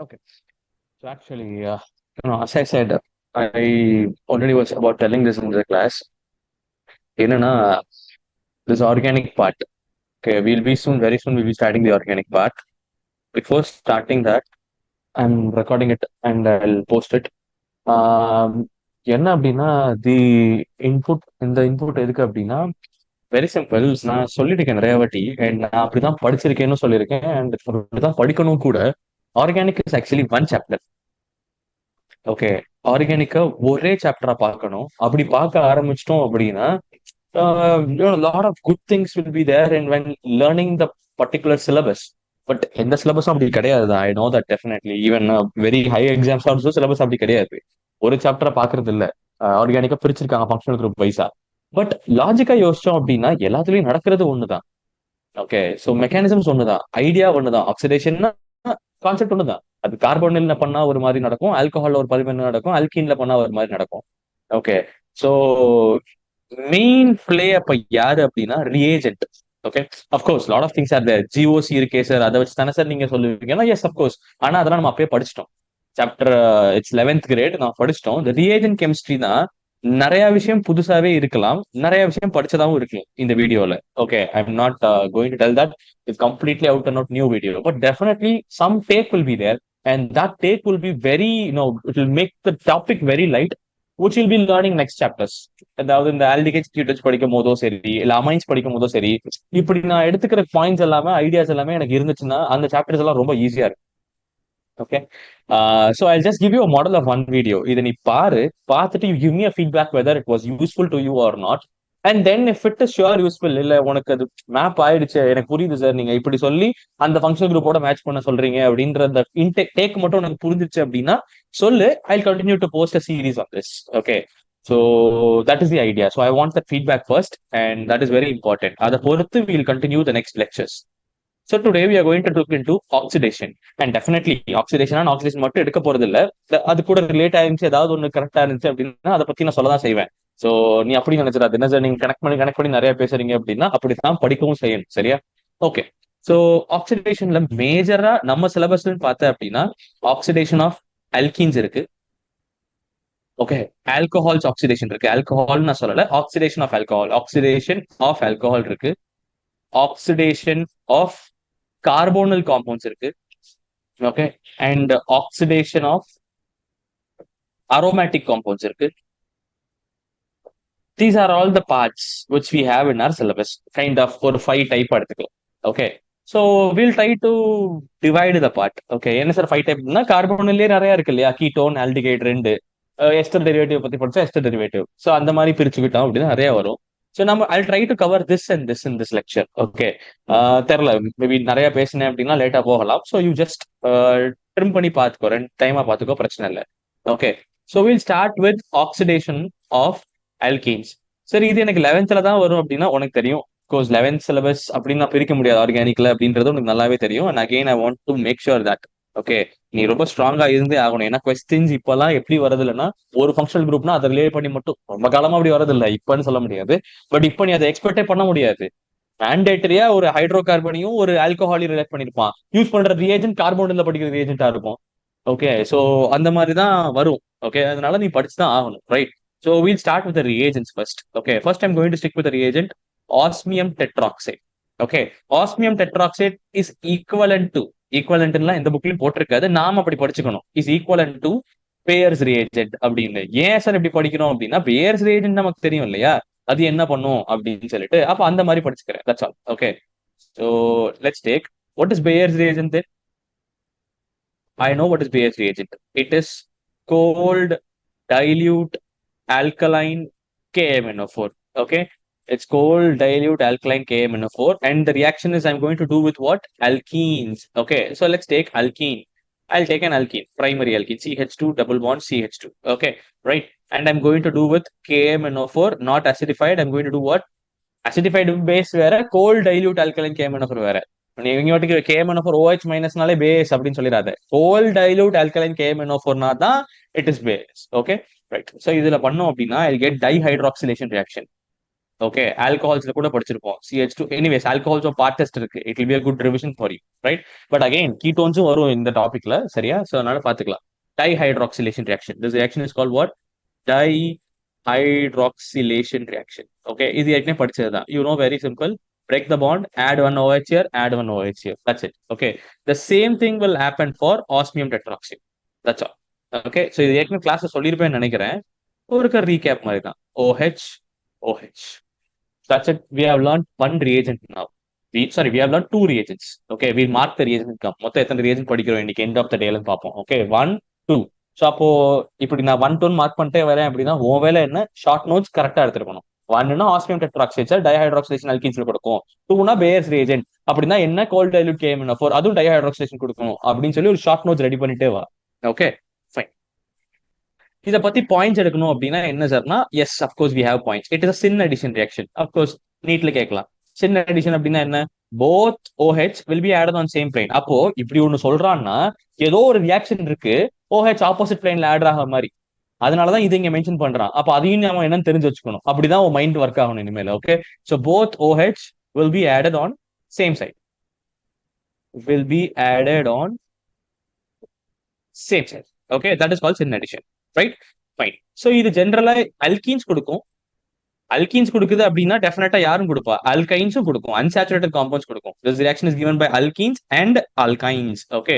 Okay. So actually, as I said, I already was about telling this in the class. என்னன்னா, this organic part. Okay, very soon we'll be starting the organic part. Before starting that, I'm recording it and I'll post it. Um, என்ன அப்படின்னா, the input இந்த input எதுக்கு அப்படின்னா, very simple. நான் சொல்லியிருக்கேன் நிறைய வாட்டி, அண்ட் நான் அப்படிதான் படிச்சிருக்கேன்னு சொல்லியிருக்கேன், அண்ட் அப்படிதான் படிக்கணும் கூட. Organic is actually one chapter. Okay, ஆர்கானிக்கா ஒரே சாப்டரா பார்க்கணும். அப்படி பார்க்க ஆரம்பிச்சிட்டோம் அப்படின்னா lot of good things will be there and when learning the particular syllabus. But எந்த சிலபஸும் அப்படி கிடையாது. I know that definitely. Even very high exams also syllabus அப்படி கிடையாது. ஒரு சாப்டரை பாக்குறது இல்ல. ஆர்கானிக்கா பிரிச்சிருக்காங்க ஃபங்க்ஷனல் குரூப் வைஸா. பட் லாஜிக்கா யோசிச்சோம் அப்படின்னா எல்லாத்துலயும் நடக்கிறது ஒண்ணுதான். ஓகே, ஸோ மெக்கானிசம்ஸ் ஒண்ணுதான், ஐடியா ஒண்ணுதான். ஆக்சிடேஷன்னா கான்செப்ட் ஒண்ணுதான். அது கார்போனில் பண்ணா ஒரு மாதிரி நடக்கும், ஆல்கஹால் ஒரு பதிவு நடக்கும், அல்கீன்ல பண்ணா ஒரு மாதிரி நடக்கும். ஓகே, ஸோ மெயின் பிளே அப்ப யாரு அப்படின்னா reagent. Okay, of course lot of things are there. GOC இருக்கே சார், அதை வச்சு தானே சார் நீங்க சொல்லுவீங்கன்னா எஸ் அஃப்கோர்ஸ். ஆனா அதெல்லாம் நம்ம அப்பயே படிச்சிட்டோம். சாப்டர் இட்ஸ் 11th கிரேட் நான் படிச்சிட்டோம். இந்த ரியேஜென்ட் கெமிஸ்ட்ரி தான். நிறைய விஷயம் புதுசாவே இருக்கலாம், நிறைய விஷயம் படிச்சதாவும் இருக்கலாம் இந்த வீடியோல. Okay, I am not going to tell that it's completely out and out new video, but definitely some take will be there. And that take will be very it will make the topic very light, which will be learning next chapters. அதாவது இந்த ஆல்டிகைட்ஸ் கியூட்டேஜ் படிக்கும் போதோ சரி, இல்ல amines படிக்கும் போதோ சரி, இப்படி நான் எடுத்துக்கிற பாயிண்ட்ஸ் எல்லாமே ஐடியாஸ் எல்லாமே எனக்கு இருந்துச்சுன்னா அந்த சாப்டர்ஸ் எல்லாம் ரொம்ப ஈஸியா இருக்கும். Okay, so I just give you model of one video. இதை நீ பாரு, பார்த்துட்டு you give me a feedback whether it was useful to you or not. And then if it is sure useful, இல்ல உனக்கு அது மேப் ஆயிடுச்சு, எனக்கு புரியுது சார், நீங்க இப்படி சொல்லி அந்த ஃபங்க்ஷன் குரூப்போட மேட்ச் பண்ண சொல்றீங்க அப்படின்ற அந்த இன்டேக் டேக் மட்டும் எனக்கு புரிஞ்சிச்சு அப்படின்னா சொல்லு. I continue to post a series on this. Okay, so that is the idea. So I want that feedback first, and that is very important. அதை பொறுத்து will continue the next lectures. So today we are going to look into oxidation, and definitely oxidation and oxidation மட்டும் எடுக்க போறது இல்ல. அது கூட relate ஆயிருந்துச்சு, ஏதாவது ஒண்ணு கரெக்டா இருந்துச்சு அப்படின்னா அதை பத்தி நான் சொல்லதான் செய்வேன். சோ நீ அப்படி நினைச்சிடாது, என்ன சார் நீங்க கனெக்ட் பண்ணி நிறைய பேசுறீங்க அப்படின்னா அப்படித்தான் படிக்கவும் செய்யணும். சரியா? ஓகே, சோ ஆக்சிடேஷன்ல மேஜரா நம்ம சிலபஸ்ல பார்த்த அப்படின்னா ஆக்சிடேஷன் ஆஃப் அல்கீன்ஸ் இருக்கு. ஓகே, ஆல்கஹால்ஸ் ஆக்சிடேஷன் இருக்கு. ஆல்கஹால் நான் சொல்லல, oxidation of alcohol, oxidation of alcohol இருக்கு. ஆக்சிடேஷன் ஆஃப் கார்போனல் காம்பவுண்ட்ஸ் இருக்கு. Okay, and oxidation of aromatic compounds இருக்கு. These are all the parts which we have in our syllabus. Kind of ஒரு 5 type எடுத்துக்கலாம். Okay, so will try to divide the part. Okay, என்ன sir 5 டைப்னா கார்போனிலே நிறைய இருக்கு இல்லையா, கீட்டோன் ஆல்டிகைட் ரெண்டு. எஸ்டர் டெரிவேட்டிவ் பத்தி படிச்சா எஸ்டர் டெரிவேட்டிவ். ஸோ அந்த மாதிரி பிரிச்சுக்கிட்டோம் அப்படின்னு நிறைய வரும். ஸோ நம்ம I try to cover this and this in this lecture. Okay, தெரில மேபி நிறைய பேசினேன் அப்படின்னா லேட்டா போகலாம். ஸோ யூ ஜஸ்ட் ட்ரிம் பண்ணி பார்த்துக்கோ, ரெண்டு டைமா பார்த்துக்கோ, பிரச்சனை இல்லை. Okay, so will start with oxidation of alkenes. சரி, இது எனக்கு 11th தான் வரும் அப்படின்னா உனக்கு தெரியும். கோர்ஸ் 11th சிலபஸ் அப்படின்னு நான் பிரிக்க முடியாது ஆர்கானிக்ல அப்படின்றது உனக்கு நல்லாவே தெரியும். And again I want to make sure that okay நீ ரொம்ப ஸ்ட்ராங்கா இருந்தே ஆகணும். ஏன்னா கொஸ்டின்ஸ் இப்பெல்லாம் எப்படி வரது இல்லைன்னா, ஒரு ஃபங்க்ஷனல் குரூப்னா அதை ரிலேட் பண்ணி மட்டும் ரொம்ப காலமா அப்படி வரது இல்லை, இப்பன்னு சொல்ல முடியாது. பட் இப்போ நீ அதை எக்ஸ்பெக்டே பண்ண முடியாது. மேண்டேட்டரியா ஒரு ஹைட்ரோ கார்பனையும் ஒரு ஆல்கஹாலையும் ரிலேட் பண்ணிருப்பான். யூஸ் பண்ற ரியேஜென்ட் கார்போனில் படிக்கிற ரியேஜென்டா இருக்கும். ஓகே, ஸோ அந்த மாதிரி தான் வரும். ஓகே, அதனால நீ படிச்சு தான் ஆகணும். Right, so we'll start with the reagents first. Okay, first I'm going to stick with the reagent osmium tetroxide. Okay, osmium tetroxide is equivalent to, equivalent ல இந்த புக்லயும் போட்டிருக்காது, நாம அப்படி படிச்சுக்கணும், is equivalent to Bayer's reagent அப்படின்னு. ஏன் sir இப்படி படிக்கணும் அப்படின்னா, Bayer's reagent நமக்கு தெரியும் இல்லையா, அது என்ன பண்ணும் அப்படின்னு சொல்லிட்டு அப்ப அந்த மாதிரி படிச்சுக்கிறேன். That's all. Okay, so let's take what is Bayer's reagent then. I know what is Bayer's reagent. It is cold dilute alkaline KMnO4. Okay, it's cold dilute alkaline KMnO4, and the reaction is I'm going to do with what? Alkenes. Okay, so let's take alkene. I'll take an alkene, primary alkene, CH2 double bond CH2. Okay, right, and I'm going to do with KMnO4, not acidified. I'm going to do what? Acidified base வேற, cold dilute alkaline KMnO4 வேற. நீங்க KMnO4 OH மைனஸ்னாலே base அப்படின்னு சொல்லிடாத. Gold dilute alkaline KMnO4னா தான் it is base. Okay, right. So இதுல பண்ணோம் அப்படின்னா I get dihydroxylation reaction. Okay, ஆல்கஹால்ஸ்ல கூட படிச்சிருப்போம் CH2. Anyways alcohols part test இருக்கு, it will be a good revision for you, right? But again கீட்டோன்ஸும் வரும் இந்த டாபிக்ல, சரியா? ஸோ அதனால பாத்துக்கலாம். Dihydroxylation reaction, this reaction is called what? Dihydroxylation reaction. Okay, இது ஏற்கனவே படிச்சது தான். You know, very simple. Break the bond, add one OH here, add one OH here. That's it. Okay. The same thing will happen for osmium tetroxide. That's all. Okay. So இது ஏற்கனவே கிளாஸ்ல சொல்லியிருப்பேன்னு நினைக்கிறேன். ஒரு recap மாதிரி தான். OH, OH. That's it. We have learned one reagent now. We have learned two reagents. Okay, we mark the reagent come. மொத்தம் எத்தனை reagent படிக்கிறோம் இன்னைக்கு end of the day பார்ப்போம். Okay, 1, 2. ஸோ அப்போ இப்படி நான் 1, 2 மார்க் பண்ணிட்டே வரேன் அப்படின்னா உன் வேலை என்ன? ஷார்ட் நோட்ஸ் கரெக்டா எடுத்துருக்கணும். 1னா ஆஸ்மியம் டெட்ராக்சைடு டைஹைட்ராக்சிலேஷன் அல்கீன்ஸ்ல கொடுக்கும். 2னா பேயர்ஸ் ரியேஜென்ட் அப்படின்னா என்ன? கோல்ட் டைல்யூட் KMnO4 அதுவும் டைஹைட்ராக்சிலேஷன் கொடுக்கணும் அப்படின்னு சொல்லி ஒரு ஷார்ட் நோட்ஸ் ரெடி பண்ணிட்டே வா. Okay, fine. இத பத்தி பாயிண்ட்ஸ் எடுக்கணும் அப்படின்னா என்ன சார்னா, yes of course we have points. It is a syn addition reaction. Of course நீட்ல கேட்கலாம். syn addition அப்படின்னா என்ன? Both OH will be added on same plane. அப்போ இப்படி ஒண்ணு சொல்றான்னா ஏதோ ஒரு ரியாக்ஷன் இருக்கு OH ஆப்போசிட் பிளேன்ல ஆட் ஆகிற மாதிரி. அதனாலதான் இது இங்க மென்ஷன் பண்றான். அப்ப அதையும் நம்ம என்னன்னு தெரிஞ்சு வச்சுக்கணும். அப்படிதான் உன் மைண்ட் ஒர்க் ஆகணும் இனிமேல். Okay, so both OH will be added on same side. Will be added on same side. Okay, that is called syn addition. Right? Fine. So இது ஜென்ரலா அல்கீன்ஸ் கொடுக்கும். அல்கீன்ஸ் கொடுக்குது அப்படின்னா டெஃபினட்டா யாரும் கொடுப்பா? அல்கைன்ஸும் கொடுக்கும், அன்சாச்சுரேட்டட் காம்பவுண்ட்ஸ் கொடுக்கும். This reaction is given by alkenes and alkynes. Okay,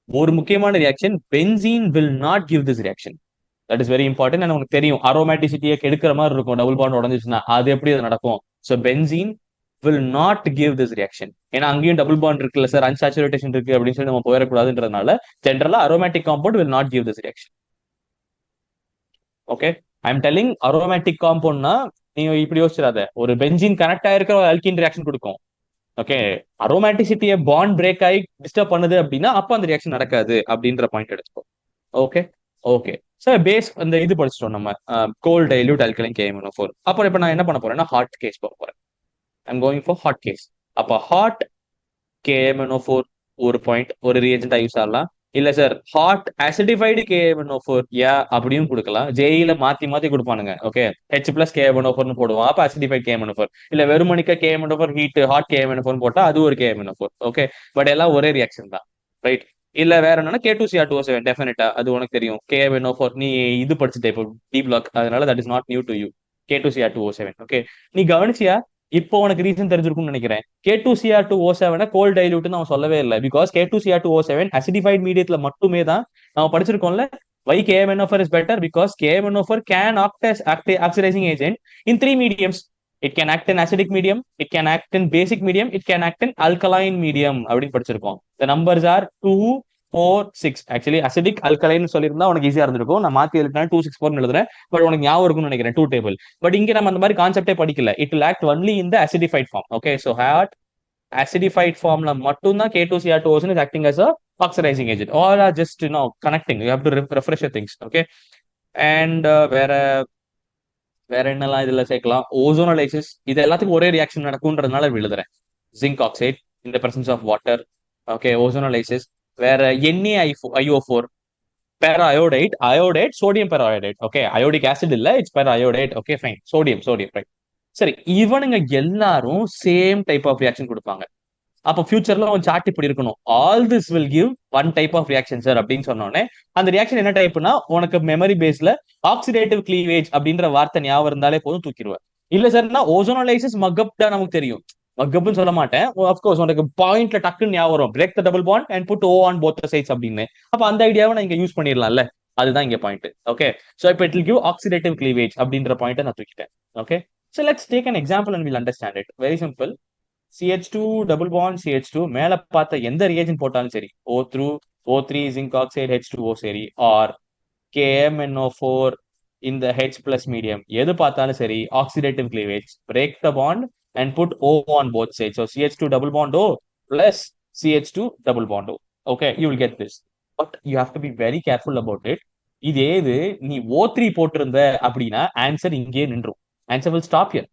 ஒரு முக்கியமான reaction, benzene will not give this reaction. That is very important. and உனக்கு தெரியும் அரோமேட்டிசிட்டியை கெடுக்கிற மாதிரி இருக்கும் டபுள் பாண்ட் உடஞ்சிச்சுன்னா. அது எப்படி அது நடக்கும்? So benzene will not give this reaction. ஏன்னா அங்கேயும் டபுள் பாண்ட் இருக்குல்ல சார், அன்சாச்சுரேஷன் இருக்கு அப்படின்னு சொல்லி நம்ம போயிடக்கூடாதுன்றதுனால ஜென்ரலா aromatic compound will not give this reaction. Okay, I am telling aromatic காம்பவுண்ட்னா நீங்க இப்படி யோசிச்சிடாத, ஒரு பென்சீன் கனெக்ட் ஆயிருக்கிற ஒரு அல்கீன் ரியாக்ஷன் கொடுக்கும். ஓகே, அரோமேட்டிசிட்டியை பாண்ட் பிரேக் ஆகி டிஸ்டர்ப் பண்ணுது அப்படின்னா அப்ப அந்த ரியாக்ஷன் நடக்காது அப்படின்ற பாயிண்ட் எடுத்துக்கோ. ஓகே, ஓகே சார், பேஸ் அந்த இது படிச்சிட்டோம் நம்ம, கோல்ட் டைல்யூட் அல்கலைன் KMnO4. அப்புறம் இப்ப நான் என்ன பண்ண போறேன்னா ஹாட் கேஸ் போக போறேன். I am going for hot case. அப்ப ஹாட் KMnO4 ஒரு பாயிண்ட், ஒரு ரியேஜென்ட் யூஸ் ஆகலாம். இல்ல சார் ஹாட் அசிடிஃபைடு KMnO4 அப்படியும் கொடுக்கலாம். ஜேஇல மாத்தி மாத்தி கொடுப்பானுங்க. ஓகே, H+ KMnO4 போடுவான், அப்ப அசிடிஃபைட் KMnO4. இல்ல வெறுமணிக்க KMnO4 ஹீட் ஹாட் KMnO4 போட்டா அது ஒரு KMnO4. ஓகே, பட் எல்லாம் ஒரே ரியாக்ஷன் தான், ரைட்? இல்ல வேற என்னன்னா K2Cr2O7 டெஃபினட்டா அது உனக்கு தெரியும். KMnO4 நீ இது படிச்சுட்ட இப்போ டி பிளாக், அதனால that is not new to you. K2Cr2O7. Okay, நீ கவனிச்சியா? இப்போ உனக்கு ரீசன் தெரிஞ்சிருக்கும்னு நினைக்கிறேன். K2Cr2O7 கோல்ட் டைல்யூட் அவன் சொல்லவே இல்லை. பிகாஸ் K2Cr2O7 அசிடிஃபைட் மீடியத்துல மட்டுமே தான் நம்ம படிச்சிருக்கோம்ல. Why KMnO4 is better? Because KMnO4 can act as oxidizing agent in 3 mediums. It can act in acidic medium, it can act in basic medium, it can act in alkaline medium அப்படின்னு படிச்சிருக்கோம். The numbers are 2, 4, 6. Actually acidic alkaline சொல்லியிருந்தா உனக்கு ஈஸியா இருந்திருக்கும். நான் மாத்தி எழுதினா 2, 6, 4 எழுதுறேன். பட் உனக்கு ஞாபகம் இருக்கும்னு நினைக்கிறேன் 2 டேபிள். பட் இங்க நம்ம அந்த மாதிரி கான்செப்டே படிக்கல. It will act only in the acidified form. Okay, so hot acidified formல மட்டும்தான் K2Cr2O7 is acting as a oxidizing agent. All are just connecting. You have to refresh your things. Okay, and வேற வேற என்னெல்லாம் இதுல சேர்க்கலாம்? ஓசோனலைசிஸ், இது எல்லாத்துக்கும் ஒரே reaction நடக்கும்ன்றதுனால எழுதுறேன். Zinc oxide in the presence of water. Okay, ozonolysis. வேற NaIO4 periodate sodium periodate. Okay, iodic acid இல்ல, it's periodate. Okay, fine, sodium right. சரி, இவனுங்க எல்லாரும் சேம் டைப் ஆஃப் ரியாக்ஷன் கொடுப்பாங்க. அப்போ ஃபியூச்சர்ல உன் சார்ட் இப்படி இருக்கணும். All this will give one type of reaction sir அப்படின்னு சொன்னோடனே அந்த ரியாக்ஷன் என்ன டைப்னா உனக்கு மெமரி பேஸ்ல ஆக்சிடேட்டிவ் கிளீவேஜ் அப்படின்ற வார்த்தை ஞாபகம் இருந்தாலே போதும் தூக்கிடுவேன். இல்ல சார்னா ஓசோனலைசிஸ் மக்கப் தான் நமக்கு தெரியும். மக்கப்னு சொல்ல மாட்டேன். அப்கோர்ஸ் உனக்கு பாயிண்ட்ல டக்குன்னு ஞாபகம் வரும், break the double bond and put O on both the sides அப்படின்னு. அப்ப அந்த ஐடியாவை நான் இங்க யூஸ் பண்ணிடலாம்ல, அதுதான் இங்க பாயிண்ட். ஓகே, சோ இப்போ it will give oxidative cleavage அப்படின்ற பாயிண்ட் நான் தூக்கிட்டேன். Okay, so let's take an example and we'll understand it. Very simple. CH2 double bond CH2 மேல பார்த்த எந்த ரியேஜன் போட்டாலும் சரி, O3 zinc oxide H2O சரி, or KMnO4 in the H+ medium, எது பார்த்தாலும் சரி oxidative cleavage, break the bond and put O on both sides. So CH2 double bond O plus CH2 double bond O. Okay, you will get this. But you have to be very careful about it. இதே இது நீ O3 போட்டிருந்த அப்படின்னா answer இங்கே நின்றும். Answer will stop here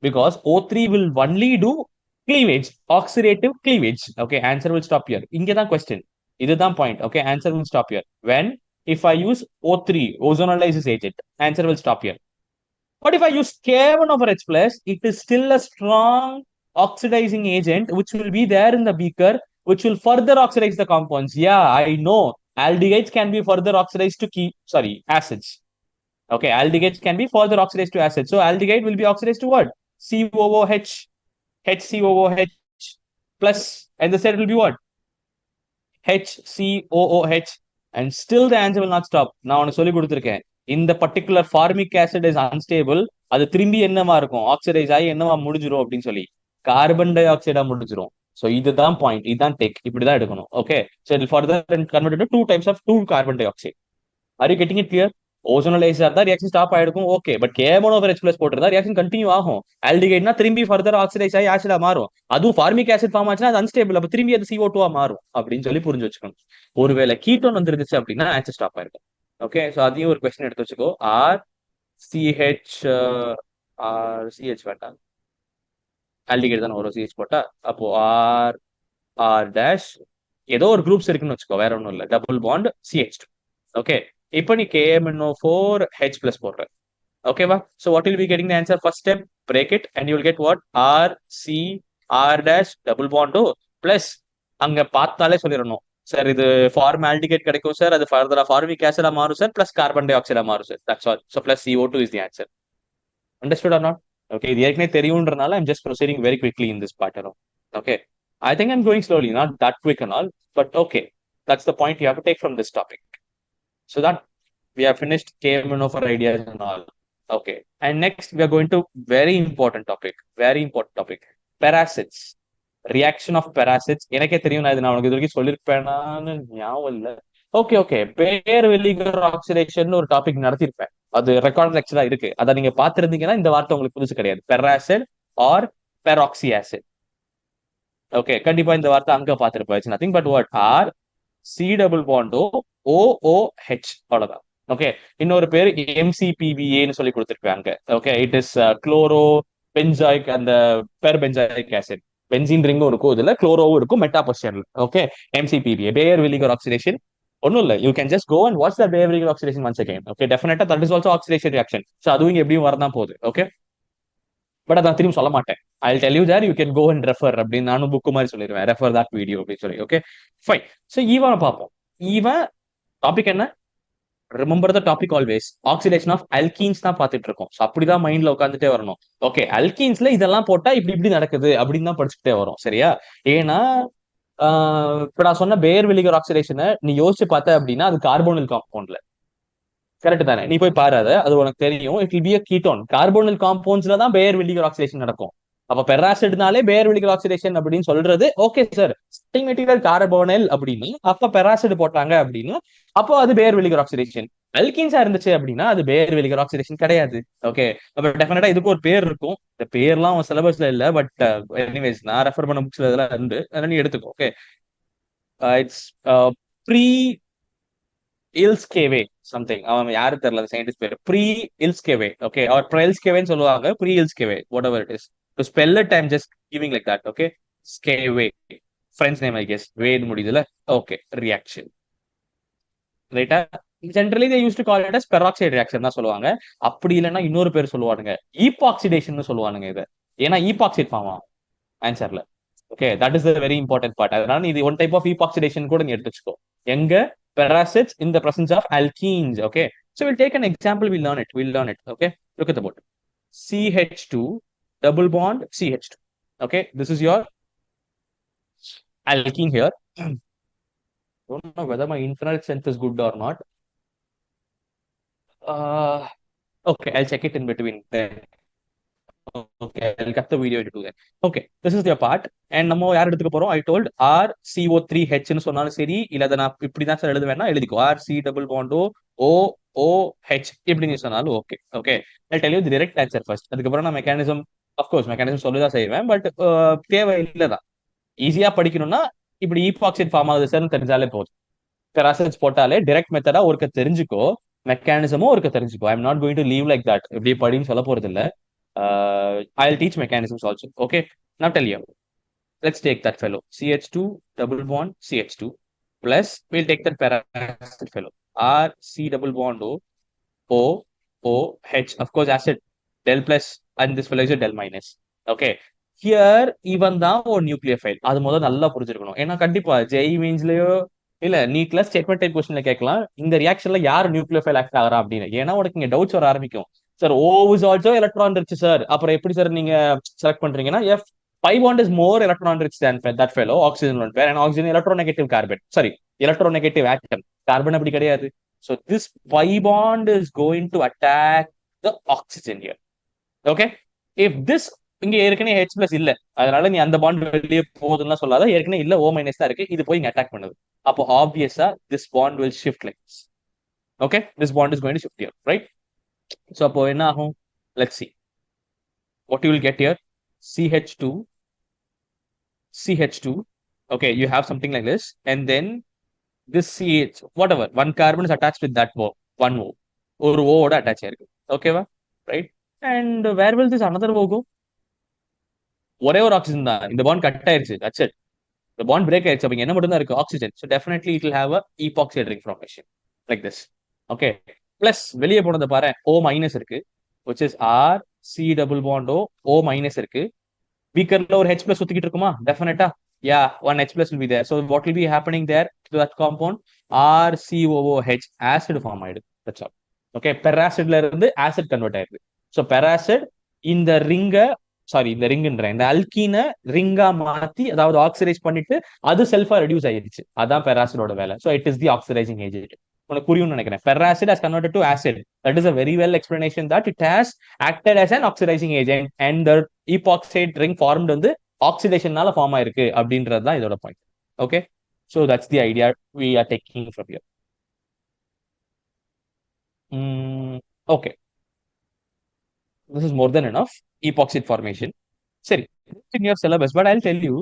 because O3 will only do cleavage, oxidative cleavage. Okay, answer will stop here. இங்க தான் question, இதுதான் point. Okay, answer will stop here. When if I use O3 ozonolysis agent, answer will stop here. But if I use K1 over H plus, it is still a strong oxidizing agent which will be there in the beaker, which will further oxidize the compounds. Yeah, I know. Aldehydes can be further oxidized to acids. Okay, aldehydes can be further oxidized to acids. So aldehyde will be oxidized to what? COOH, HCOOH plus, and the set will be what? HCOOH, and still the answer will not stop. நான் உனக்கு சொல்லி கொடுத்துருக்கேன். இந்த particular formic acid is unstable. அது திரும்பி என்னவா இருக்கும்? Oxidise ஆகி என்னவா முடிஞ்சிரும் அப்படின்னு சொல்லி கார்பன் டை ஆக்சைடா முடிஞ்சிரும். ஸோ இதுதான் பாயிண்ட், இதுதான் டெக், இப்படிதான் எடுக்கணும். Okay, so it further converted to times of two carbon dioxide. Are you getting it clear? ஓசோனல் லேசா இருந்தா ரியாக்ஷன் ஸ்டாப் ஆயிருக்கும். ஓகே, பட் கேமோனோ ஓவர் H பிளஸ் போட்டிருந்தா ரியாக்ஷன் கண்டினியூ ஆகும். ஆல்டிகைட்னா திரும்பி ஃபர்தர் ஆக்சிடைஸ் ஆகி ஆசிடா மாறும். அதுவும் ஃபார்மிக் ஆசிட் ஃபார்ம் ஆச்சுன்னா அது அன்ஸ்டேபிள். அப்ப திரும்பி அது CO2 மாறும் அப்படின்னு சொல்லி புரிஞ்சு வச்சுக்கணும். ஒருவேளை கீட்டோன் வந்துருந்துச்சு அப்படின்னா ஆன்சர் ஸ்டாப் ஆயிருக்கும். ஓகே, ஸோ அதையும் ஒரு கொஸ்டின் எடுத்து வச்சுக்கோ. CH சிஹெச் வேண்டாம், ஆல்டிகைட் தானே வரும் CH போட்டா. அப்போ R டேஷ் ஏதோ ஒரு குரூப்ஸ் இருக்குன்னு வச்சுக்கோ, வேற ஒன்றும் இல்லை. Double bond CH2. ஓகே, இப்போ நீ KMNO4H plus போடுற. ஓகேவா? So what will be getting the answer? First step, break it and you will get what? R dash double Pandu plus, அங்க பார்த்தாலே சொல்லிடணும் சார் இது ஃபார்மால்டிகேட் கிடைக்கும் சார், அது ஃபர்தரா ஃபார்மிக் ஆசிடா மாறும் சார், பிளஸ் கார்பன் டை ஆக்சைடா மாறும் sir. That's all. So plus CO2 is the answer. Understood or not? Okay, இது ஏற்கனவே தெரியும்ன்றனால I'm just proceeding very quickly in this part. Okay, I think I'm going slowly, not that quick and all, but okay, that's the point you have to take from this topic. So that we have finished KMNO for ideas and all. Okay, and next we are going to very important topic, paracids. Reaction of paracids. எனக்கே தெரியும், நான் இது உனக்கு இது வரைக்கும் சொல்லியிருப்பேனான்னு ஞாபகம் இல்லை. Okay okay, பேர் வில்லிகர் ஆக்சிடேஷன் ஒரு டாபிக் நடத்திருப்பேன். அது ரெக்கார்ட் லெக்சரா இருக்கு. அதை நீங்க பாத்துருந்தீங்கன்னா இந்த வார்த்தை உங்களுக்கு புதுசு கிடையாது. Peracid or peroxy acid. Okay, கண்டிப்பா இந்த வார்த்தை அங்க பாத்துருப்பேன். Nothing but what? R C double பாண்டோ OOH, அவ்வளவுதான். ஓகே, இன்னொரு பேர் MCPBAன்னு சொல்லி கொடுத்துருப்பாங்க. Okay, it is chloro benzoic, அந்த பெர் பென்சாயிக் ஆசிட். பென்சின் ரிங்கும் இருக்கும், இதுல குளோரோவும் இருக்கும், மெட்டாபொசிஷன்ல. ஓகே, MCPBA, பேர் வில்லிகர் ஆக்சிடேஷன். ஒன்னும் இல்ல, you can just go and watch the Baeyer Villiger oxidation once again. Okay, டெஃபினட்டா that is also oxidation reaction. So அதுவும் எப்படியும் வரதான் போகுது. ஓகே, பட் அதான் திரும்ப சொல்ல மாட்டேன். I'll tell you that you can go and refer அப்படின்னு நானும் புக்கு மாதிரி சொல்லிடுவேன். ரெஃபர் தட் வீடியோ அப்படின்னு சொல்லி. Okay fine. ஸோ ஈவனை பார்ப்போம். ஈவன் டாபிக் என்ன? Remember the topic always. Oxidation of alkenes தான் பார்த்துட்டு இருக்கோம். ஸோ அப்படிதான் மைண்ட்ல உட்காந்துட்டே வரணும். ஓகே, அல்கீன்ஸ்ல இதெல்லாம் போட்டா இப்படி இப்படி நடக்குது அப்படின்னு தான் படிச்சுட்டே வரும். சரியா? ஏன்னா இப்ப நான் சொன்ன பேர் வில்லிகர் ஆக்சிடேஷனை நீ யோசிச்சு பார்த்த அப்படின்னா அது கார்போனில் காம்பவுண்ட்ல. கரெக்ட் தானே? நீ போய் பாரு, அது உனக்கு தெரியும். It will be a ketone. கார்போனில் காம்பவுண்ட்ஸ்ல தான் பேர் வில்லிகர் ஆக்சிடேஷன் நடக்கும். அப்ப பெராசிட்னாலே பேர் வில்லிகர் ஆக்சிடேஷன் அப்படின்னு சொல்றது okay sir. Starting material carbonyl அப்படின்னு அப்ப பெராசிட் போட்டாங்க அப்படின்னு அப்போ அது பேர் வில்லிகர் ஆக்சிடேஷன். அல்கீன்ஸா இருந்துச்சு அப்படின்னா அது பேர் வில்லிகர் ஆக்சிடேஷன் கிடையாது. ஓகே, அப்ப டெஃபினட்டா இதுக்கு ஒரு பேர் இருக்கும். இந்த பேர்லாம் சிலபஸ்ல இல்ல, பட் எனிவேஸ் நான் ரெஃபர் பண்ண புக்ஸ்ல இதெல்லாம் இருந்து அதெல்லாம் நீ எடுத்துக்கோ. ஓகே, இட்ஸ் ப்ரீ இல்ஸ்கேவே சம்திங், அவன் யாரு தெரியல சயின்டிஸ்ட் பேர். ப்ரீ இல்ஸ்கேவே. ஓகே, அவர் ப்ரெல்ஸ்கேவேன்னு சொல்லுவாங்க. Prilezhaev, whatever it is. To spell it I'm just giving like that. Okay, ஸ்கேவே, ஃப்ரெண்ட்ஸ் நேம் ஐ கெஸ், வேட் முடியுதுல. ஓகே, ரியாக்ஷன் ரைட்டா. Generally they use to call it as peroxide reaction தான் சொல்லுவாங்க. அப்படி இல்லைன்னா இன்னொரு பேர் சொல்லுவானுங்க, ஈபாக்சிடேஷன் சொல்லுவானுங்க இதை. ஏன்னா ஈபாக்சைட் ஃபார்ம் ஆகும் ஆன்சர்ல. Okay, that is the very important part. அதனால இது ஒன் டைப் ஆஃப் ஈபாக்சிடேஷன் கூட நீ எடுத்து வச்சுக்கோ. எங்க? Paracids in the presence of alkenes. Okay, so we'll take an example. We'll learn it. Okay, look at the board. CH2 double bond CH2. Okay, this is your alkene here. Don't know whether my infrared sense is good or not. Okay, I'll check it in between then. Okay, I'll cut the video to do that. Okay, this is their part. And நம்ம யார் எடுத்துக்க போறோம்? I told RCO3H ன்னு சொன்னாலும் சரி, இல்ல அதை நான் இப்படிதான் சார் எழுத வேணா எழுதிக்கோ. RC double bond OOH இப்படின்னு சொன்னாலும் okay. Okay, I'll tell you the direct answer first. அதுக்கப்புறம் நான் மெக்கானிசம், அஃப்கோர்ஸ் மெக்கானிசம் சொல்லிதான் செய்வேன், பட் தேவை இல்லதான். ஈஸியா படிக்கணும்னா இப்படி ஈபாக்சைட் ஃபார்ம் ஆகுது சார்னு தெரிஞ்சாலே போதும். பெராசிட்ஸ் போட்டாலே டைரக்ட் மெத்தடா ஒருக்க தெரிஞ்சுக்கோ, மெக்கானிசமும் ஒருக்க தெரிஞ்சுக்கோ. ஐ am not going to leave like that. இப்படி படின்னு சொல்ல போறது இல்ல. I'll teach mechanisms also. Okay, now tell you. Let's take that fellow. CH2 double bond CH2 plus we'll take that paracid fellow. RC double bond O OH. Of course, acid. del plus and this fellow is a del minus. Okay, here இவன் தான் ஒரு nucleophile. அது முதல்ல நல்லா புரிஞ்சிருக்கணும். ஏன்னா கண்டிப்பா ஜெய் மீன்ஸ்லயோ இல்ல நீட்ல statement type கொஸ்டின்ல கேட்கலாம், இந்த ரியாக்ஷன்ல யார் நியூக்ளியோஃபைல் ஆக்ட் ஆகிறா அப்படின்னு. ஏன்னா உனக்கு இங்க டவுட்ஸ் வர ஆரம்பிக்கும். Sir O is also electron rich sir, அப்புறம் எப்படி சார் நீங்க செலக்ட் பண்றீங்கன்னா if pi bond is more electron rich than that fellow oxygen one pair, and oxygen electronegative carbon, sorry, electronegative atom. Carbon அப்படி கிடையாது. So this pi bond is going to attack the oxygen here. Okay, if this இங்க ஏற்கனவே H plus இல்ல, அதனால நீ அந்த bond வெளியே போகுதுன்னு சொல்லாத, ஏற்கனவே இல்ல O minus தான் இருக்கு, இது போய் இங்க அட்டாக் பண்ணுது. அப்போ ஆப்வியஸா this bond will shift like this. Okay, this bond is going to shift here, right? So அப்போ என்ன ஆகும்? Let's see what you will get here. CH2, CH2. Okay, you have something like this, and then this CH, whatever, one carbon is attached with that one O. ஒரு O ஓட attach ஆயிருக்கு. ஓகேவா? Right. And where will this another O go? ஒரே ஒரு oxygen தான், இந்த bond cut ஆயிருச்சு. That's it. இந்த பாண்ட் பிரேக் ஆயிருச்சு. அப்ப என்ன மட்டும் தான் இருக்கு? Oxygen. So definitely it will have a epoxy ring formation like this. Okay, plus வெளியே போனதை பாரு, O மைனஸ் இருக்கு, which is R C double bond O, O minus இருக்கு. பீக்கர்ல ஒரு H plus சுத்திக்கிட்டு இருக்குமா? டெஃபினட்டா yeah, one H plus will be there. So what will be happening there to that compound? RCOOH, acid form ஆயிடுது. That's all. Okay, peracid இருந்து acid convert ஆயிடுது. So peracid இந்த ரிங்க, சாரி இந்த ரிங்குன்ற இந்த அல்கீனை ரிங்கா மாத்தி, அதாவது ஆக்சிடைஸ் பண்ணிட்டு அது செல்ஃபா ரெடியூஸ் ஆயிடுச்சு. அதான் பெராசிடோட வேலை. So it is the oxidizing agent. உனக்கு புரியும்னு நினைக்கிறேன். Peracid has converted to acid. That is a very well explanation that it has acted as an oxidizing agent and the epoxide ring formed வந்து ஆக்சிடேஷனால form ஆயிருக்கு அப்படின்றது தான் இதோட point. Okay, so that's the idea we are taking from here. Okay, this is more than enough epoxide formation. சரி, in your syllabus, but I will tell you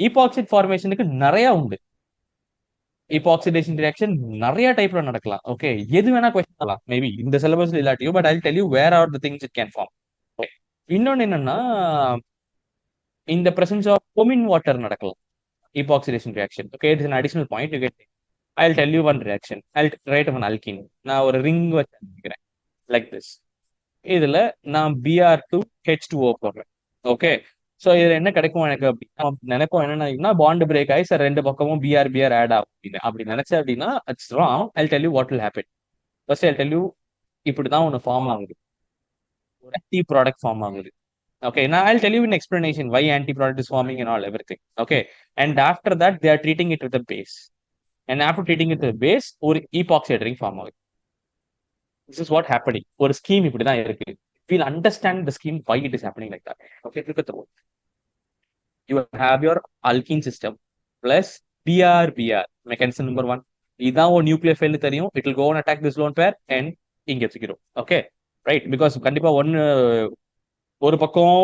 epoxide ஃபார்மேஷனுக்கு நிறைய உண்டு. ஈபாக்சிடேஷன் reaction நிறைய டைப்ல நடக்கலாம். ஓகே, எது வேணா கொஸ்டின் பண்ணலாம் மேபி இந்த சிலபஸ்ல இல்லாட்டியும், but I will tell you where are the things it can form. இன்னொன்னு என்னன்னா, இந்த பிரசன்ஸ் ஆஃப் பொமின் வாட்டர் நடக்கலாம் epoxidation reaction. Okay, it is an additional point you get. I'll tell you one reaction. I'll write of an alkene. நான் ஒரு ring வச்சிருக்கிறேன் like this. இதுல நான் Br2H2O போடுறேன். ஓகே, ஸோ இதுல என்ன கிடைக்கும் எனக்கு அப்படின்னா, நினைப்போம் என்னன்னா பாண்ட் பிரேக் ஆகி சார் ரெண்டு பக்கமும் Br ஆட் ஆகும் அப்படின்னு. அப்படி நினைச்சேன் அப்படின்னா it's wrong. I'll tell you what will happen. First I'll tell you, இப்படிதான் ஒன்று ஃபார்ம் ஆகுது, ஒரு ஆன்டி ப்ராடக்ட் ஃபார்ம் ஆகுது. Okay, now I'll tell you in explanation why anti-product is forming and all everything. Okay, and after that they are treating it with a base, and after treating it with a base, ஒரு epoxide ring form ஆகுது. This is what happening. ஒரு scheme இப்படி தான் இருக்கு. We'll understand the scheme why it is happening like that. Okay, look at the word. You have your alkene system plus Br mechanism number 1. இதான் ஒரு nucleophile தெரியும். It will go and attack this lone pair and இங்க வச்சுக்கிறோம். Okay, right, because கண்டிப்பா ஒரு பக்கம்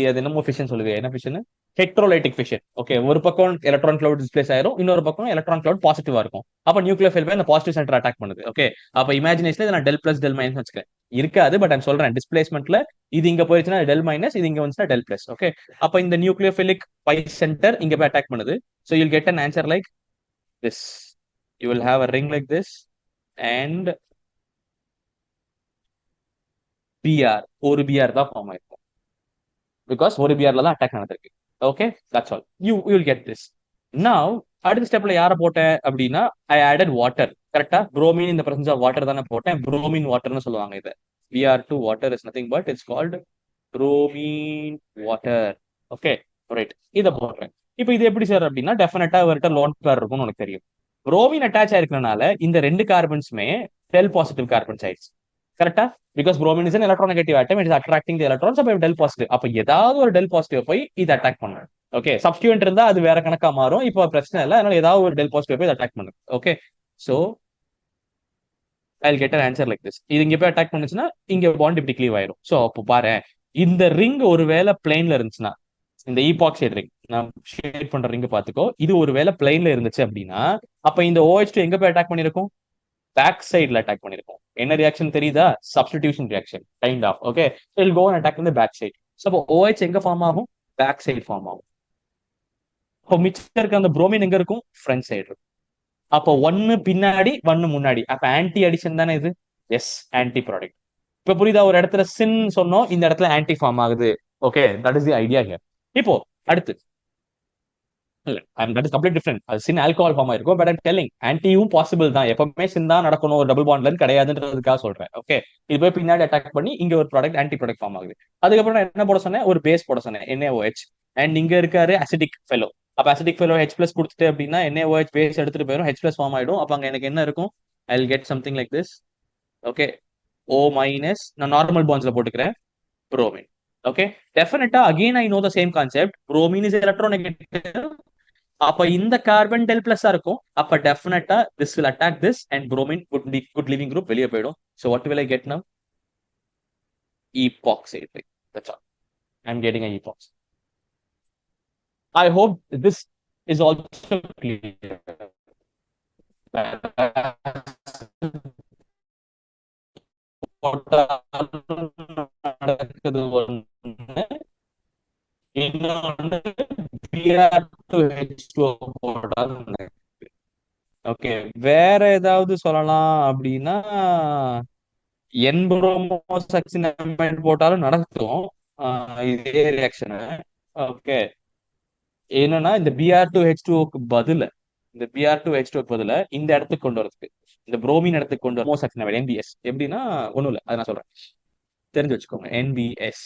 அது என்னமோ ஃபிஷன் சொல்லுது, என்ன ஃபிஷன்? ஹெட்ரோலைட்டிக் ஃபிஷன். ஓகே, ஒரு பக்கம் எலக்ட்ரான் கிளவுட் டிஸ்பிளேஸ் ஆயிரும், இன்னொரு பக்கம் எலக்ட்ரான் கிளவுட் பாசிட்டிவா இருக்கும். அப்ப நியூக்ளியோஃபைல் போய் அந்த பாசிட்டிவ் சென்டர் அட்டாக் பண்ணுது. ஓகே, அப்ப இமேஜினேஷன்ல நான் டெல் பிளஸ் டெல் மைனஸ் வச்சுக்கிறேன். இருக்காது, பட் நான் சொல்றேன் டிஸ்பிளேஸ்மெண்ட்ல இது இங்க போயிடுச்சுன்னா டெல் மைனஸ், இது இங்க வந்துச்சுன்னா டெல் பிளஸ். ஓகே, அப்ப இந்த நியூக்ளியோஃபிலிக் பை சென்டர் இங்க போய் அட்டாக் பண்ணுது. So you'll get an answer like this. You will have a ring like this and BR, ஒரு பிஆர் தான் ஃபார்ம் ஆயிருக்கும், because ஒரு பிஆர்ல தான் அட்டாக் நடந்திருக்கு. Okay, that's all. You will get this. Now அடுத்த ஸ்டெப்ல யாரை போட்டேன் அப்படின்னா, ஐ ஆடட் வாட்டர். கரெக்டா, புரோமின் இந்த பிரசன்ஸ் ஆஃப் வாட்டர் தானே போட்டேன். புரோமின் வாட்டர்னு சொல்லுவாங்க இதை. Br2 water is nothing but it's called bromine water. Okay, right, இதை போடுறேன். இப்போ இது எப்படி சார் அப்படின்னா, டெஃபினட்டா அவர்கிட்ட லோன் பேர் இருக்கும்னு உனக்கு தெரியும். புரோமின் அட்டாச் ஆயிருக்கனால இந்த ரெண்டு கார்பன்ஸுமே டெல் பாசிட்டிவ் கார்பன்ஸ் ஆயிடுச்சு. கரெக்டா, because bromine is an electronegative atom, it is attracting the electrons, அப்ப del positive. அப்ப ஏதாவது ஒரு del positive போய் இது அட்டாக் பண்ணும். ஓகே, சப்ஸ்டிட்யூயன்ட் இருந்தா அது வேற கணக்கா மாறும். இப்போ பிரச்சனை இல்லை, அதனால ஏதாவது ஒரு del positive போய் அட்டாக் பண்ணும். Okay, so I'll get an answer like this. இது இங்க போய் அட்டாக் பண்ணுச்சுன்னா இங்க பாண்ட் இப்படி கிளீவ் ஆயிரும். சோ அப்போ பாரு, இந்த ரிங் ஒருவேளை பிளேன்ல இருந்துச்சுன்னா, இந்த ஈபாக்சைடு ரிங் நான் ஷேட் பண்ற ரிங் பாத்துக்கோ, இது ஒருவேளை பிளேன்ல இருந்துச்சு அப்படின்னா, அப்ப இந்த OH2 எங்க போய் அட்டாக் பண்ணிருக்கும்? பேக் சைட்ல அட்டாக் பண்ணிருக்கோம். என்ன ரியாக்ஷன் தெரியுதா? Substitution reaction kind of. Okay, so I'll go and attack in the back side. So அப்போ OH எங்க ஃபார்ம் ஆகும்? பேக் சைடு ஃபார்ம் ஆகும். அப்போ மிச்சம் இருக்க அந்த புரோமின் எங்க இருக்கும்? ஃப்ரண்ட் சைடு இருக்கும். அப்போ ஒன்னு பின்னாடி ஒன்னு முன்னாடி, அப்ப ஆன்டி அடிஷன் தானே இது? Yes, anti product. இப்ப புரியுதா? ஒரு இடத்துல சின் சொன்னோம், இந்த இடத்துல ஆன்டி ஃபார்ம் ஆகுது. Okay, that is the idea here. இப்போ அடுத்து இல்ல தட் இஸ் கம்ப்ளீட் டிஃபரெண்ட். அது சின் ஆல்கஹால் ஃபார்ம் ஆயிருக்கும். பட் ஐம் டெல்லிங் ஆன்டியும் பாசிபிள் தான். எப்பவுமே சின் தான் நடக்கணும், ஒரு டபுள் பாண்ட்ல கிடையாதுன்றதுக்காக சொல்றேன். ஓகே, இது போய் பின்னாடி அட்டாக் பண்ணி இங்க ஒரு ப்ராடக்ட் ஆன்டி ப்ராடக்ட் ஃபார்ம் ஆகுது. அதுக்கப்புறம் நான் என்ன போட சொன்னேன்? ஒரு பேஸ் போட சொன்னேன், NaOH. அண்ட் இங்க இருக்காரு அசிடிக் ஃபெலோ. அப்ப அசிடிக் ஃபெலோ H பிளஸ் கொடுத்துட்டு அப்படின்னா NaOH பேஸ் எடுத்துட்டு போயிடும், H பிளஸ் ஃபார்ம் ஆயிடும். அப்ப அங்க எனக்கு என்ன இருக்கும்? I will get something like this. Okay, O minus, நான் நார்மல் பாண்ட்ஸ்ல போட்டுக்கிறேன், bromine. Okay, definitely again I know the same concept. Bromine is electronegative. அப்ப இந்த கார்பன் டெல் பிளஸ் இருக்கும். அப்ப டெஃபினட்டா this will attack this and bromine would be good living group வெளியே போயிடும். So what will I get now? Epoxide. That's all. I'm getting an epoxy. I hope this is also clear. நடக்குது ஒண்ணு, இன்னொன்று Br2H2O போடாது. Okay, வேற ஏதாவது சொல்லலாம் அப்படின்னா N-bromosaccinamide போட்டாலும் நடக்கும் இதே ரியாக்ஷனு. ஓகே, என்னன்னா இந்த Br2H2Oக்கு பதில, இந்த Br2H2Oக்கு பதில இந்த இடத்துக்கு கொண்டு வரதுக்கு, இந்த புரோமின் இடத்துக்கு கொண்டு bromosaccinamide NBS எப்படின்னா ஒண்ணும் இல்லை, அதை நான் சொல்றேன், தெரிஞ்சு வச்சுக்கோங்க. NBS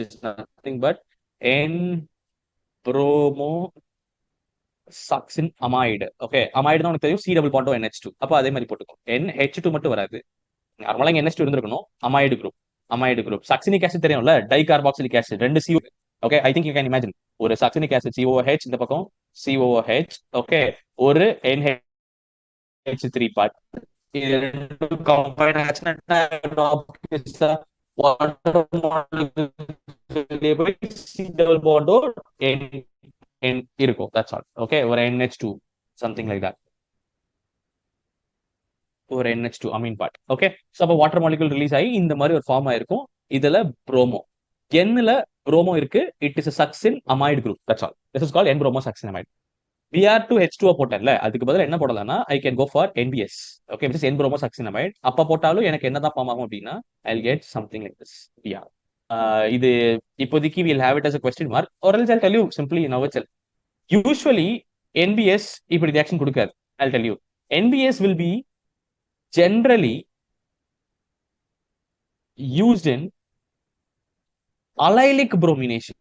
is nothing but N-bromosuccin amide. Okay, amide தான் உனக்கு தெரியும், C டபுள் பாண்டோ NH2. அப்ப அதே மாதிரி போட்டுக்கோ, NH2 மட்டும் வராது. நார்மலா இங்க NH2 இருந்திருக்கணும். Amide group, amide group. Succinic acid தெரியும்ல, டைகார்பாக்சிலிக் ஆசிட், ரெண்டு CO. Okay, I think you can imagine ஒரு சக்சினிக் ஆசிட் COOH, இந்த பக்கம் COOH. ஓகே, ஒரு NH3 பார்ட். இது ரெண்டு கம்பைன் ஆச்சுன்னா வாட்டர் மாலிகுல் C டபுள் பாண்டோ இருக்கும். That's all. ஓகே, ஒரு NH2 சம்திங் லைக் தட், ஒரு NH2 amine part. Okay, so அப்போ வாட்டர் மாலிகுல் ரிலீஸ் ஆகி இந்த மாதிரி ஒரு ஃபார்ம் ஆயிருக்கும். இதுல ப்ரோமோ, Nல ப்ரோமோ இருக்கு. It is succinimide group. That's all. This is called N-bromosaccinamide. Br2H2O போட்டேன்ல, அதுக்கு பதிலா என்ன போடலாம்னா I can go for NBS. Okay, which is N-bromosaccinamide. அப்ப போட்டாலும் எனக்கு என்னதான் ஃபார்ம் ஆகும் அப்படின்னா I get something like this. Br. இது இப்போதைக்கு we'll have it as a question mark, or else I'll tell you simply now itself. Usually NBS இப்படி reaction கொடுக்காது. I'll tell you, NBS will be generally used in allylic bromination.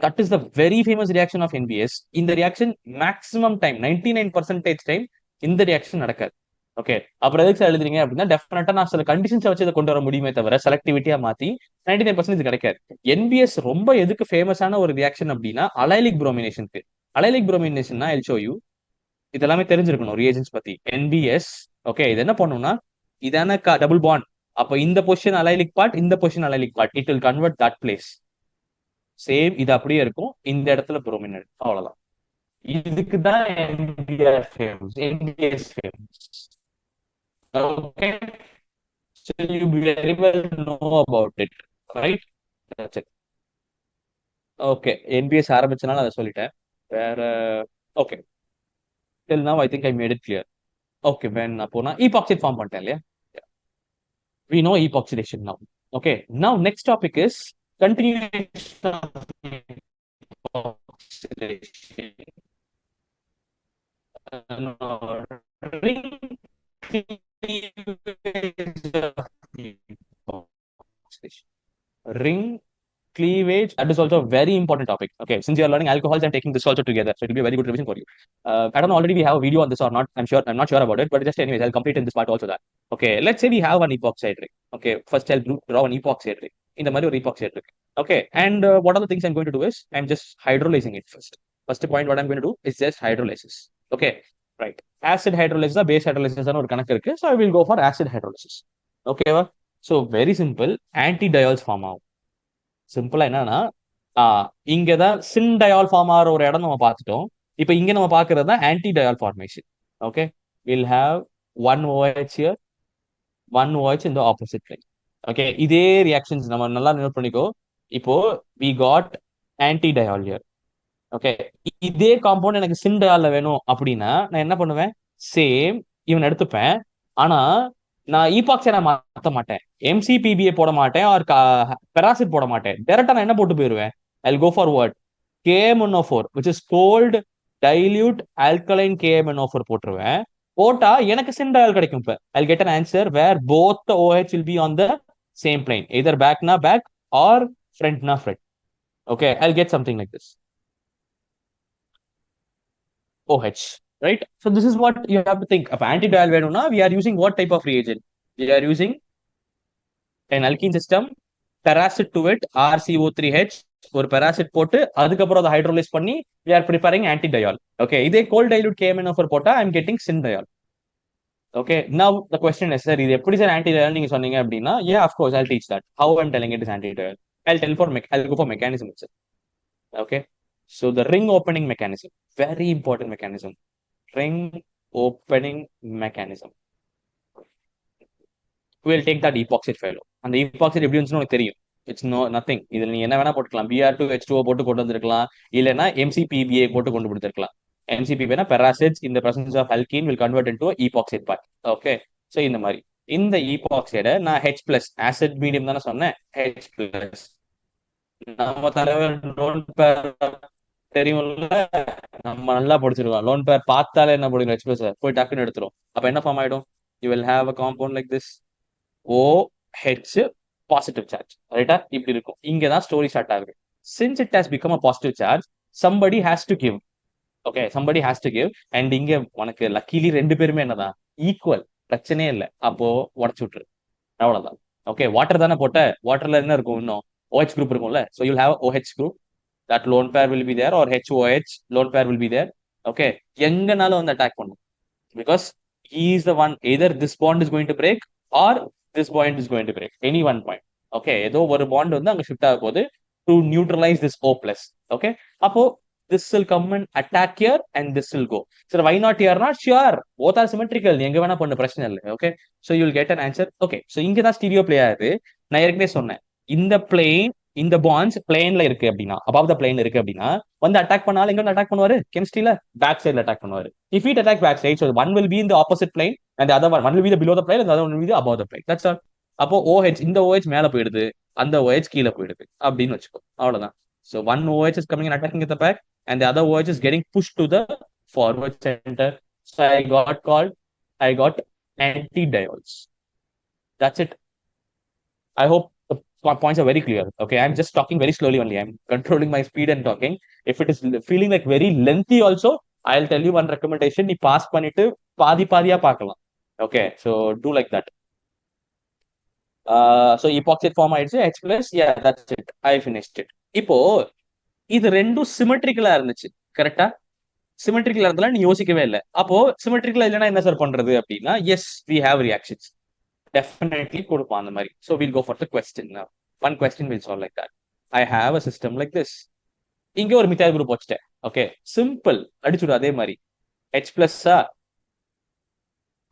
That is the very famous reaction of NBS. இந்த reaction maximum time 99% time இந்த reaction நடக்காது. Okay, அப்புறம் எதுக்கு sir எழுதுறீங்க அப்படின்னா டெஃபினட்டா நான் சில கண்டிஷன்ஸ் வச்சு இதை கொண்டு வர முடியுமே தவிர செலக்டிவிட்டியா மாத்தி 99% இது கிடைக்காது. என்பிஎஸ் ரொம்ப எதுக்கு ஃபேமஸான ஒரு ரியாக்ஷன் அப்படின்னா அலைலிக் புரோமினேஷனுக்கு. அலைலிக் புரோமினேஷன்னா ஐல் ஷோ யூ. இதெல்லாமே தெரிஞ்சிருக்கணும் ரியேஜன்ஸ் பத்தி. என்பிஎஸ், ஓகே, இது என்ன பண்ணும்னா இதான டபுள் பாண்ட். அப்ப இந்த பொசிஷன் அலைலிக் பார்ட், இந்த position allylic part, it will convert that place. Same இது அப்படியே இருக்கும், இந்த இடத்துல புரோமினேட், அவ்வளவுதான். இதுக்கு தான் NBS famous. NBS famous. Okay, so you very well know about it, right? That's it. Okay, NBS ஆரம்பிச்சனால அதை சொல்லிட்டேன். வேற okay, till now I think I made it clear. Okay, when அப்போ நான் epoxide ஃபார்ம் பண்ணிட்டேன் இல்லையா? We know epoxidation now. Okay, now next topic is continuation of epoxidation. Ring ring cleavage, that is also a very important topic. Okay, since you are learning alcohols, I'm taking this also together, so it will be a very good revision for you. I don't know already we have a video on this or not. I'm not sure about it, but just anyways, I'll complete in this part also that. Okay, let's say we have an epoxide ring. Okay, first I'll draw an epoxide ring. In the மாதிரி ஒரு epoxide ring. Okay, and what are the things I'm going to do is I'm just hydrolyzing it first. First point what I'm going to do is just hydrolysis. Okay, right. Acid hydrolysis or base hydrolysis ஒரு கணக்கு இருக்கு. So I will go for acid hydrolysis. Okay, so very simple, anti-diols form ஆகும். சிம்பிளா என்னன்னா இங்கதான் சின்டயால் form ஆகிற ஒரு இடம் நம்ம பார்த்துட்டோம். இப்ப இங்க நம்ம பாக்குறது தான் anti diol formation. Okay, will have one OH here, one OH in the opposite plane. Okay, இதே ரியாக்ஷன்ஸ் நம்ம நல்லா நோட் பண்ணிக்கோ. இப்போ we got anti diol here. Okay, இதே காம்பவுண்ட் எனக்கு சின்டயால்ல வேணும் அப்படின்னா நான் என்ன பண்ணுவேன்? சேம் இவன் எடுத்துப்பேன். ஆனா நான் ஈபாக்ஸை நான் மாற்ற மாட்டேன், எம்சிபிபிஏ போட மாட்டேன், ஆர் பெராசிட் போட மாட்டேன். டேரக்டா நான் என்ன போட்டு போயிருவேன், I go for what, KMnO4 which is cold dilute alkaline KMnO4 போட்டுருவேன். போட்டா எனக்கு சிண்டல் கிடைக்கும். இப்ப I'll get an answer where both the OH will be on the same plane, either back na back or front na front. Okay, I'll get something like this. OH, right? So this is what you have to think. If antidiol வேணும்னா we are using what type of reagent? We are using an alkene system, paracid to it, RCO3H, ஒரு paracid போட்டு அதுக்கப்புறம் அதை hydrolyse பண்ணி we are preparing antidiol. Okay, இதே cold dilute KMnO4 போட்டா I'm getting syndiol. Okay, now the question is, sir, இது எப்படி sir antidiol நீங்க சொன்னீங்க அப்படின்னா, yeah, of course, I'll teach that. How I'm telling it is antidiol. I'll go for mechanism itself. Okay, so the ring opening mechanism, very important mechanism. Ring opening mechanism. We'll take that epoxide fellow. அந்த epoxide எப்படி இருந்துச்சுன்னு உனக்கு தெரியும். It's nothing. இதுல நீ என்ன வேணா போட்டுக்கலாம், Br2H2O போட்டு கொண்டு வந்திருக்கலாம், இல்லைன்னா MCPBA போட்டு கொண்டு கொடுத்துருக்கலாம். MCPBA parasites in the presence of alkene will convert into a epoxide part. Okay, so இந்த மாதிரி இந்த epoxide நான் H+ ஆசிட் மீடியம் தானே சொன்னேன். H+, நம்ம தலைவர் லோன் பேர் தெரியும்ல, நம்ம நல்லா படிச்சிருக்கோம். லோன் பேர் பார்த்தாலே என்ன படிக்கணும், H+ போய் டக்குன்னு எடுத்துரும். அப்ப என்ன ஃபார்ம் ஆயிடும், you will have a compound like this, OH positive charge. ரைட்டா, இப்படி இருக்கும். இங்கதான் ஸ்டோரி ஸ்டார்ட் ஆகுது. Since it has become a positive charge, somebody has to give. Okay, somebody has to give. And இங்க உனக்கு லக்கிலி ரெண்டு பேருமே என்னதான் ஈக்குவல், பிரச்சனையே இல்லை. அப்போ உடச்சு விட்டுரு, அவ்வளவுதான். ஓகே, வாட்டர் தானே போட்ட, வாட்டர்ல என்ன இருக்கும், இன்னும் OH குரூப் இருக்கும்ல. So you'll have OH group, that lone pair will be there, or HOH lone pair will be there. Okay, எங்கனாலும் வந்து அட்டாக் பண்ணும், because he is the one, either this bond is going to break or this bond is going to break, any one point. Okay, ஏதோ ஒரு bond வந்து அங்க shift ஆக போகுது to neutralize this O+. Okay, அப்போ this will come and attack here and this will go. So why not here? Not sure, both are symmetrical, நீ எங்க வேணா பண்ண, பிரச்சனை இல்லை. Okay, so you will get an answer. Okay, so இங்க தான் stereo play ஆகுது. நான் ஏற்கனவே சொன்னேன், இந்த பிளேன், இந்த பாண்ட்ஸ் பிளேன்ல இருக்கு அப்படின்னா, above the plane இருக்கு அப்படின்னா, வந்து அட்டாக் பண்ணாலும் எங்க அட்டாக் பண்ணுவாரு, கெமிஸ்ட்ரியில பேக் சைடுல அட்டாக் பண்ணுவாரு. If it attack back side, so one will be in the opposite plane and the other one will be the below the plane and the other one will be the above the plane. That's all. அப்போ OH, இந்த OH மேல போயிடுது, அந்த OH கீழே போயிடுது அப்படின்னு வச்சுக்கோ, அவ்வளவுதான். So one OH is coming and attacking at the back and the other OH is getting pushed to the forward center. So I got antidiols. That's it. I hope the points are very clear. Okay, I'm just talking very slowly only. I'm controlling my speed and talking. If it is feeling like very lengthy also, I'll tell you one recommendation. நீ pass பண்ணிட்டு பாதி பாதியா பார்க்கலாம். Okay, so do like that. So epoxide form ஆயிடுச்சு, H+, yeah, that's it. I finished it. இப்போ இது ரெண்டும் சிமெட்ரிக்கலா இருந்துச்சு, கரெக்டா? சிமெட்ரிக்கலா இருந்தாலும் நீ யோசிக்கவே இல்லை. அப்போ சிமெட்ரிக்கலா இல்லைன்னா என்ன சார் பண்றது அப்படின்னா, S, we have reactions. Definitely கொடுப்பான் அந்த மாதிரி. So we'll go for the question now. One question will solve like that. I have a system like this. இங்க ஒரு மித்தாயில் குரூப் வச்சுட்டேன். ஓகே, சிம்பிள், அடிச்சுடு அதே மாதிரி. H+,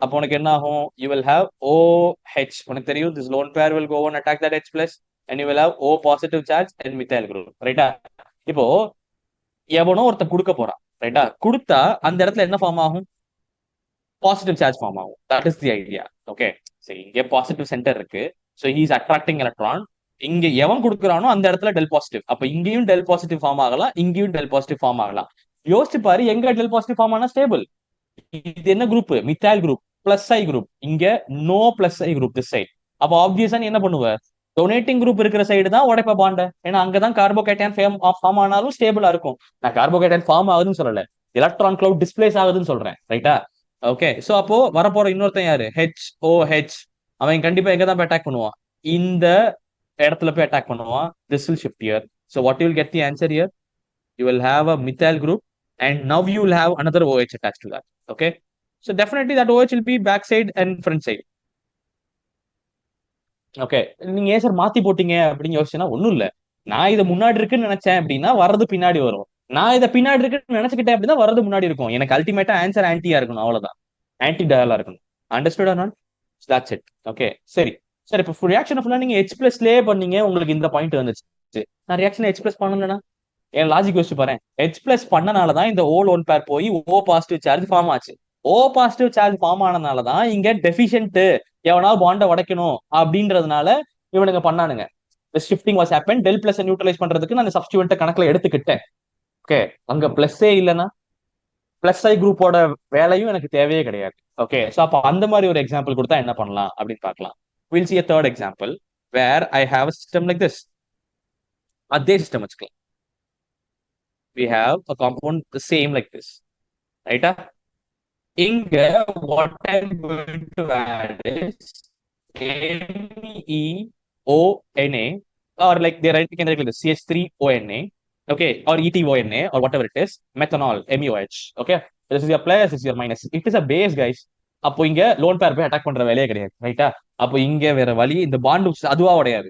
அப்போ உனக்கு என்ன ஆகும், you will have OH. உனக்கு தெரியும், this lone pair will go and attack that H+, and you will have O positive charge and methyl group. ரைட்டா, இப்போ எவனோ ஒருத்த கொடுக்க போறான், ரைட்டா, கொடுத்தா அந்த இடத்துல என்ன ஃபார்ம் ஆகும், பாசிட்டிவ் சார்ஜ் ஃபார்ம் ஆகும். That is the idea. Okay, சரி, இங்க பாசிட்டிவ் சென்டர் இருக்கு, so he is attracting electron. இங்க எவன் கொடுக்குறானோ அந்த இடத்துல டெல் பாசிட்டிவ், அப்ப இங்கேயும் டெல் பாசிட்டிவ் ஃபார்ம் ஆகலாம், இங்கேயும் டெல் பாசிட்டிவ் ஃபார்ம் ஆகலாம். யோசிச்சு பாரு, எங்க டெல் பாசிட்டிவ் ஃபார்ம் ஆனா ஸ்டேபிள். இது என்ன group, methyl group, +I group. இங்க no +I group this side. அப்போ ஆப்வியஸா நீ என்ன பண்ணுவ, டொனேட்டிங் குரூப் இருக்கிற சைடு தான் உடைப்ப பாண்ட. ஏன்னா அங்கதான் கார்போகேட்டையான் ஃபார்ம் ஆனாலும் ஸ்டேபிளா இருக்கும். நான் கார்போகேட்டையான் ஃபார்ம் ஆகுதுன்னு சொல்லல, எலக்ட்ரான் கிளவுட் டிஸ்பிளேஸ் ஆகுதுன்னு சொல்றேன், ரைட்டா? ஓகே, சோ அப்போ வரப்போற இன்னொருத்தன் யாரு, HOH. அவன் கண்டிப்பா எங்க தான் போய் அட்டாக் பண்ணுவான், இந்த இடத்துல போய் அட்டாக் பண்ணுவான். This will shift here. So what you will get the answer here, you will have a methyl group and now you will have another OH attached to that. Okay, so definitely that OH will be back side and front side. Okay, நீங்க ஏன் sir மாத்தி போட்டீங்க அப்படின்னு யோசிச்சுன்னா, ஒண்ணும் இல்ல, நான் இதை முன்னாடி இருக்குன்னு நினைச்சேன் அப்படின்னா வர்றது பின்னாடி வரும். நான் இதை பின்னாடி இருக்குன்னு நினைச்சுக்கிட்டேன் அப்படின்னா வர்றது முன்னாடி இருக்கும். எனக்கு அல்டிமேட்டா ஆன்சர் ஆன்டியா இருக்கணும், அவ்வளவுதான். ஆன்டி டயலா இருக்கணும். Understood or not? That's it. Okay, சரி சார், இப்போ ரியாக்ஷன் ஃபுல்லா நீங்க H+லயே பண்ணீங்க, உங்களுக்கு இந்த பாயிண்ட் வந்துச்சு. நான் ரியாக்ஷன் H+ பண்ணலன்னா என் லாஜிக் யோசிச்சு பாரு, H+ பண்ணனாலதான் இந்த O லோன் பேர் போய் O பாசிட்டிவ் சார்ஜ் ஃபார்ம் ஆச்சு. O பாசிட்டிவ் சார்ஜ் ஃபார்ம் ஆனதுனாலதான் இங்க டெஃபிஷியன்ட் எவனாவது பாண்டை உடைக்கணும் அப்படின்றதுனால இவனுங்க பண்ணானுங்க. Shifting was happen, del plus neutralise பண்றதுக்கு நான் சப்ஸ்டியூவன்ட் கணக்குல எடுத்துக்கிட்டேன். ஓகே, அங்க பிளஸ்ஸே இல்லைன்னா பிளஸ் ஐ குரூப்போட வேலையும் எனக்கு தேவையே கிடையாது. ஓகே, ஸோ அப்போ அந்த மாதிரி ஒரு எக்ஸாம்பிள் கொடுத்தா என்ன பண்ணலாம் அப்படின்னு பார்க்கலாம். Will see a third example where I have a system like this. அதே சிஸ்டம் வச்சுக்கலாம். We have a compound the same like this, ரைட்டா? இங்க what I'm going to add is MEONA, or like they write, we can write like this, CH3ONA, okay, or ETONA, or whatever it is, methanol, MEOH. Okay, this is your plus, this is your minus. It is a base, guys. அப்போ இங்க loan pair போய் attack பண்ற வேலையே கிடையாது, ரைட்டா? அப்போ இங்க வேற வழி, இந்த பாண்டு அதுவா உடையாது,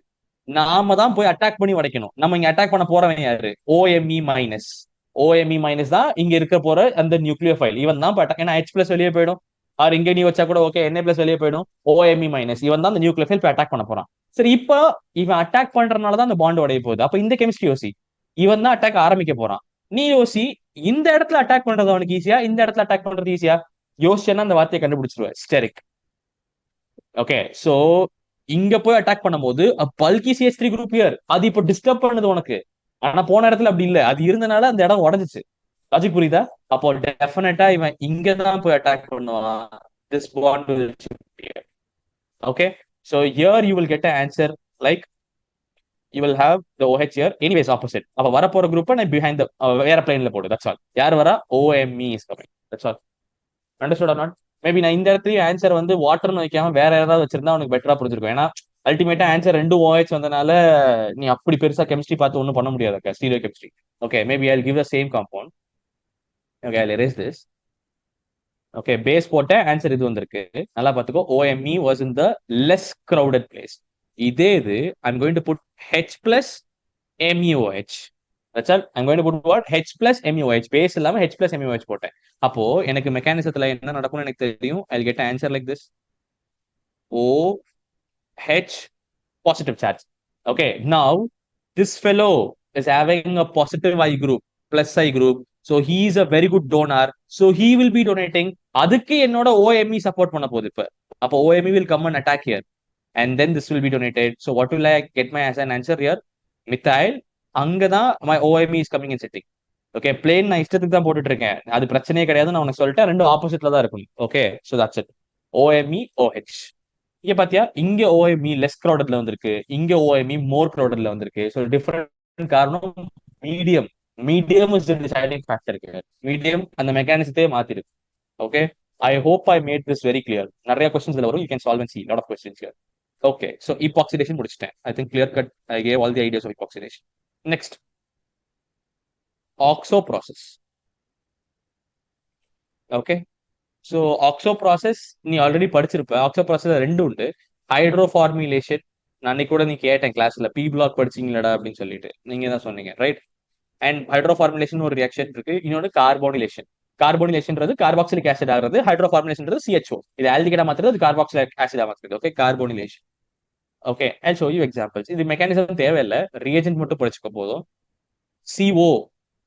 நாம தான் போய் அட்டாக் பண்ணி உடைக்கணும். நம்ம இங்க அட்டாக் பண்ண போறவன் யாரு? OMe minus. OMe மைனஸ் தான் இங்க இருக்க போற அந்த நியூக்ளியர் ஃபைல். இவன் தான் ஏன்னா H பிளஸ் வெளியே போயிடும், ஆர் இங்க நீ வச்சா கூட ஓகே Na பிளஸ் வெளியே போயிடும். OMe மைனஸ் இவன் தான் அந்த நியூக்ளியர் ஃபைல் போய் அட்டாக் பண்ண போறான். சரி, இப்போ இவன் அட்டாக் பண்றதுனால தான் அந்த பாண்ட் உடைய போகுது. அப்ப இந்த கெமிஸ்ட்ரி யோசி, இவன் தான் அட்டாக் ஆரம்பிக்க போறான். நீ யோசி, இந்த இடத்துல அட்டாக் பண்றது அவனுக்கு ஈஸியா, இந்த இடத்துல அட்டாக் பண்றது ஈஸியா? யோசிச்சேன்னா அந்த வார்த்தையை கண்டுபிடிச்சிருவேன், ஸ்டெரிக். ஓகே, சோ இங்க போய் அட்டாக் பண்ணும்போது பல்கி CH3 குரூப் இயர் அது இப்போ டிஸ்டர்ப் பண்ணுது உனக்கு. ஆனா போன இடத்துல அப்படி இல்ல, அது இருந்தனால அந்த இடம் உடஞ்சிச்சு. லாஜிக் புரியுதா? அப்போ டெஃபினட்டா இவன் இங்கதான் போய் அட்டாக் பண்ணுவான். This bond will shift here. Okay, so here you will get an answer like you will have the OH here anyways opposite. அப்ப வரப்போற குரூப் நான் behind the வேற பிளேன்ல போடு, that's all. யார் வரா? OMe is coming, that's all. Understood or not? Maybe நான் இந்த இடத்துலயும் ஆன்சர் வந்து வாட்டர்னு வைக்காம வேற யாராவது வச்சிருந்தா உனக்கு பெட்டரா புரிஞ்சிருக்கும். ஏன்னா அல்டிமேட்டா ஆன்சர் 2 OH வந்தனால நீ அப்படி பெருசா கெமிஸ்ட்ரி பார்த்து ஒன்றும் பண்ண முடியாது, stereochemistry. Okay, maybe I give the same compound. Okay, I erase this. Okay, base போட்ட ஆன்சர் இது வந்திருக்கு, நல்லா பார்த்துக்கோ. OMe was in the less crowded place. இதே இது I'm going to put H plus MeOH. That's all. I'm going to put what? H plus MeOH. Base இல்லாம H plus MeOH போட்டேன். அப்போ எனக்கு மெக்கானிசத்துல என்ன நடக்கும்னு எனக்கு தெரியும். I'll get an answer like this. OH positive charge. Okay, now this fellow is having a positive I group, plus I group. So he is a very good donor. So he will be donating. அதுக்கு என்னோட OMe support பண்ண போகுது இப்ப. அப்போ OMe will come and attack here. And then this will be donated. So what will I get my as an answer here? Methyl. அங்கதான் my OMe is coming in setting. Okay, plane நான் இஷ்டத்துக்கு தான் போட்டுட்டு இருக்கேன், அது பிரச்சனையே கிடையாது. நான் உனக்கு சொல்லிட்டேன், ரெண்டும் ஆப்போசிட்ல தான் இருக்கும். Okay, so that's it. OMe OH. இங்க பாத்தியா, இங்க OMe லெஸ் க்ரௌடட்ல வந்திருக்கு, இங்க OMe மோர் க்ரௌடட்ல வந்திருக்கு. ஸோ டிஃபரெண்ட் காரணம் medium. Medium is deciding factor. Medium அந்த மெக்கானிசத்தையே மாத்திருக்கு. Okay, I hope I made this very clear. நிறைய கொஸ்டின்ஸ் வரும், you can solve and see lot of questions here. Okay, so epoxidation முடிச்சிட்டேன். I think clear cut, I gave all the ideas of epoxidation. Next, oxo process. Okay, so oxo process நீ already படிச்சிருப்ப. Oxo process ரெண்டு உண்டு. Hydro formulation, நான் அன்னைக்கு கூட நீ கேட்டேன் கிளாஸ்ல, பி பிளாக் படிச்சிங்களடா அப்படின்னு சொல்லிட்டு நீங்க தான் சொன்னீங்க, ரைட்? அண்ட் ஹைட்ரோ ஃபார்முலேஷன் ஒரு ரியாக்ஷன் இருக்கு, இன்னொன்று கார்போனிலேஷன். கார்போனிலேஷன்றது கார்பாக்சிலிக் ஆசிட் ஆகிறது, ஹைட்ரோ ஃபார்முலேஷன் CHO. இது ஆல்டிகேட்டா மாத்துறது, அது கார்பாக்சிலிக் ஆசிடா மாத்துறது. Okay, carbonylation. Okay, I show you examples. இது மெக்கானிசம் தேவையில்லை, ரியேஜென்ட் மட்டும் படிச்சுக்க போதும். CO,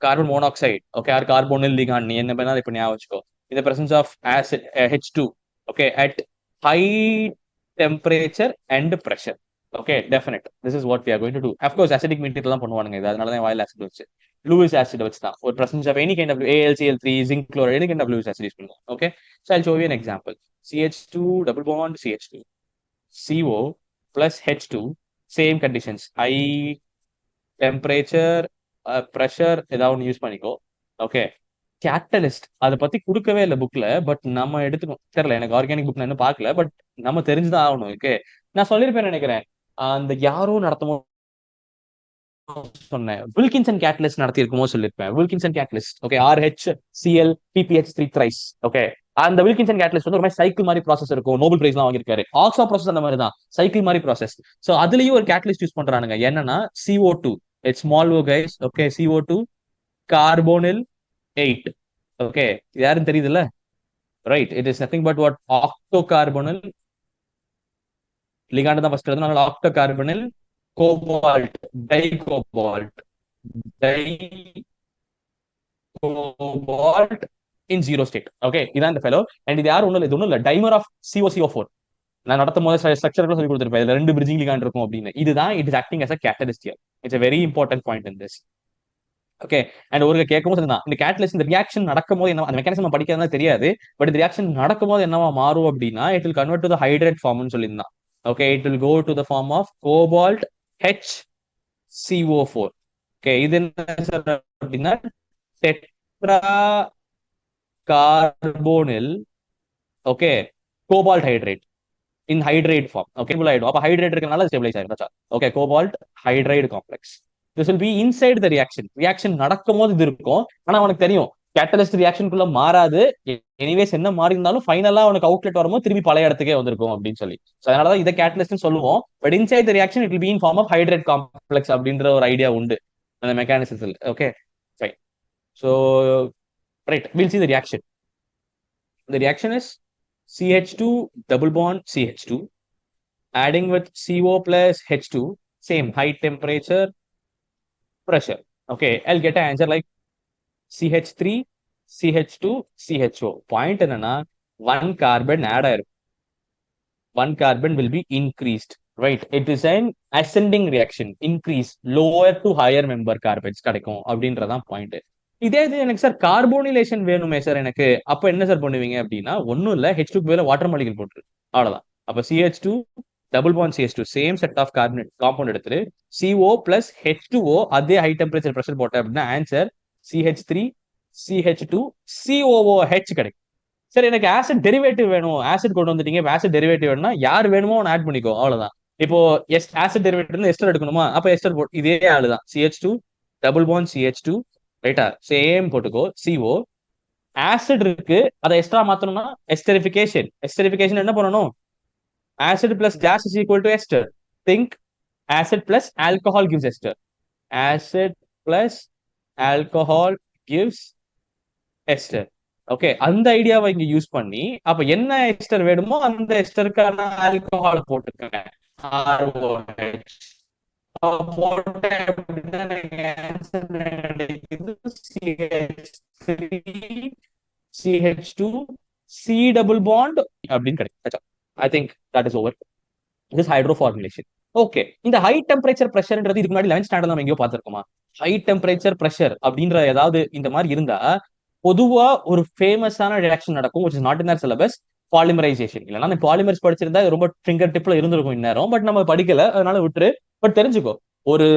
carbon monoxide. Okay, or carbonyl ligand, நீ என்ன பண்ணாலும் இப்ப ஞாபகம் வச்சுக்கோ. In the presence of acid H2, okay, at high temperature and pressure. Okay, definite. This is what we are going to do. Of course, acidic meter எல்லாம் பண்ணுவானுங்க, இது அதனால தான் oil acid வச்சு, Lewis acid வச்சு தான், ஒரு presence of any kind of AlCl3, zinc chloride, any kind of Lewis acid use பண்ணுவோம். Okay, so I'll show you an example. CH2 double bond CH2, CO plus H2, same conditions, high temperature, pressure, ஏதாவது ஒன்று use பண்ணிக்கோ. Okay, catalyst அதை பத்தி கொடுக்கவே இல்லை புக்ல, but நம்ம எடுத்துக்கணும். தெரியல, எனக்கு ஆர்கானிக் புக் நான் இன்னும் பார்க்கல, பட் நம்ம தெரிஞ்சுதான் ஆகணும். ஓகே, நான் சொல்லியிருப்பேன் நினைக்கிறேன், அந்த யாரும் நடத்துமோ சொன்னேன், வில்கின்சன் கேட்டலிஸ்ட் நடத்தி இருக்குமோ சொல்லியிருப்பேன். Wilkinson catalyst, okay, RHCl PPH3 thrice. Okay, அந்த வில்கின்சன் கேட்டலிஸ்ட் வந்து ஒரு மாதிரி சைக்கிள் மாதிரி ப்ராசஸ் இருக்கும், நோபல் பிரைஸ் எல்லாம் வாங்கியிருக்காரு. ஆக்ஸோ ப்ராசஸ் அந்த மாதிரி தான், சைக்கிள் மாதிரி ப்ராசஸ். ஸோ அதுலயும் ஒரு கேட்டலிஸ்ட் யூஸ் பண்றானுங்க, என்னன்னா CO2. It's small O guys. Okay, CO2 carbonyl 8. Okay, இது யாரும் தெரியுதுல்ல, right? It is nothing but what, octo carbonyl ligand தான் ஃபர்ஸ்ட் எழுதணும். Octo carbonyl cobalt, dicobalt, dicobalt in zero state. Okay, இதான் இந்த ஃபெலோ. அண்ட் இது யாரும் ஒன்றும் இல்லை, இது ஒன்றும் இல்லை, டைமர் ஆஃப் COCO4. நான் நடத்தும் போது ஸ்ட்ரக்சர் சொல்லி கொடுத்துருப்பேன், இதுல 2 பிரிட்ஜிங் லிகாண்ட் இருக்கும் அப்படின்னு. இதுதான் it is acting as a catalyst. It's a very important point in this. Okay. And ஒரு கேட்கும் போது இந்த கேட்டலிஸ்ட், இந்த ரியாக்ஷன் நடக்கும் போது என்ன, அந்த மெக்கானிசம் படிக்கிறதா தெரியாது. பட் இந்த ரியாக்ஷன் நடக்கும் போது என்னவா மாறும் அப்படின்னா, it will convert to the hydrate ஃபார்ம்னு சொல்லியிருந்தான். Okay, it will go to the form of cobalt HCO4. Okay, இது என்ன சார் அப்படின்னா tetra carbonyl. Okay, cobalt hydrate in hydrate form. Okay, ஆயிடும். அப்ப ஹைட்ரேட் இருக்கனால ஸ்டெபிலைஸ் ஆயிடும். Okay, cobalt hydride complex. This will be inside the reaction. Reaction நடக்கும் போது இது இருக்கும். ஆனா அவனுக்கு தெரியும் கேட்டலிஸ்ட் ரியாக்ஷனுக்குள்ள மாறாது. எனிவேஸ் என்ன மாறி இருந்தாலும் ஃபைனலா அவனுக்கு அவுட்லெட் வரும்போது திரும்பி பழைய இடத்துக்கே வந்திருக்கும் அப்படின்னு சொல்லி. அதனாலதான் இதை கேட்டலிஸ்ட் சொல்லுவோம். But inside the reaction it will be in form of hydrate complex அப்படின்ற ஒரு ஐடியா உண்டு அந்த மெக்கானிசத்தில். Okay fine. So right, will see the reaction. The reaction is CH2 double bond CH2 adding with CO plus H2, same high temperature pressure. Okay, I'll get an answer like CH3 CH2 CHO. Point என்னன்னா 1 carbon add ஆயிரும். 1 carbon will be increased, right? It is an ascending reaction, increase lower to higher member carbons கிடைக்கும் அப்படின்றதான் point. இதே இது எனக்கு sir கார்போனிலேஷன் வேணுமே sir எனக்கு, அப்ப என்ன சார் பண்ணுவீங்க அப்படின்னா, ஒன்னும் இல்ல, H2 மேல வாட்டர் மாலிகூல் போட்டுரு, அவ்வளவுதான். அப்ப CH2 double bond CH2 same set of carbonate compound எடுத்துட்டு CO பிளஸ் H2O அதே ஹை டெம்பரேச்சர் பிரஷர் போட்ட அப்படின்னா ஆன்சர் CH3 CH2 COOH கிடைக்கும். சரி, எனக்கு ஆசிட் டெரிவேட்டிவ் வேணும், ஆசிட் கொண்டு வந்துட்டீங்க, ஆசிட் டெரிவேட்டிவ் வேணும்னா யார் வேணுமோ அவன் ஆட் பண்ணிக்கோ, அவ்வளவுதான். இப்போ ஆசிட் டெரிவேட்டிவ் எஸ்டர் எடுக்கணுமா, அப்ப எஸ்டர் இதே ஆளுதான் CH2 டபுள் பாண்ட் CH2, ரைட்டா, சேம் போட்டுக்கோ. CO ஆசிட் இருக்கு, அதை எஸ்ட்ரா மாத்தணும்னா எஸ்டரிஃபிகேஷன். எஸ்டரிஃபிகேஷன் என்ன பண்ணணும், acid plus gas is equal to ester. Think acid plus alcohol gives ester. Acid plus alcohol gives ester. Okay, அந்த ஐடியாவை இங்க யூஸ் பண்ணி அப்ப என்ன எஸ்டர் வேணுமோ அந்த எஸ்டருக்கான ஆல்கஹால் போட்டுக்கங்க, ROH போட்டேன் அப்படின்னா ஆன்சர் கிடைக்குது CH3 CH2 C double bond அப்படின்னு கிடைக்கும். I think that is over this hydro formulation. Okay, இந்த ஹை டெம்பரேச்சர் பிரஷர்ன்றது இதுக்கு முன்னாடி 11th ஸ்டாண்டர்ட் நம்ம எங்கேயோ பார்த்திருக்கோமா? ஹை டெம்பரேச்சர் பிரஷர் அப்படின்ற ஏதாவது இந்த மாதிரி இருந்தா பொதுவா ஒரு ஃபேமஸான ரியாக்ஷன் நடக்கும், which is not in that syllabus, polymerisation. இல்லைன்னா அந்த பாலிமர்ஸ் படிச்சிருந்தா ரொம்ப ஃபிங்கர் டிப்ல இருந்திருக்கும் இந்நேரம். பட் நம்ம படிக்கல, அதனால விட்டுரு. பட் தெரிஞ்சுக்கோ, ஒரு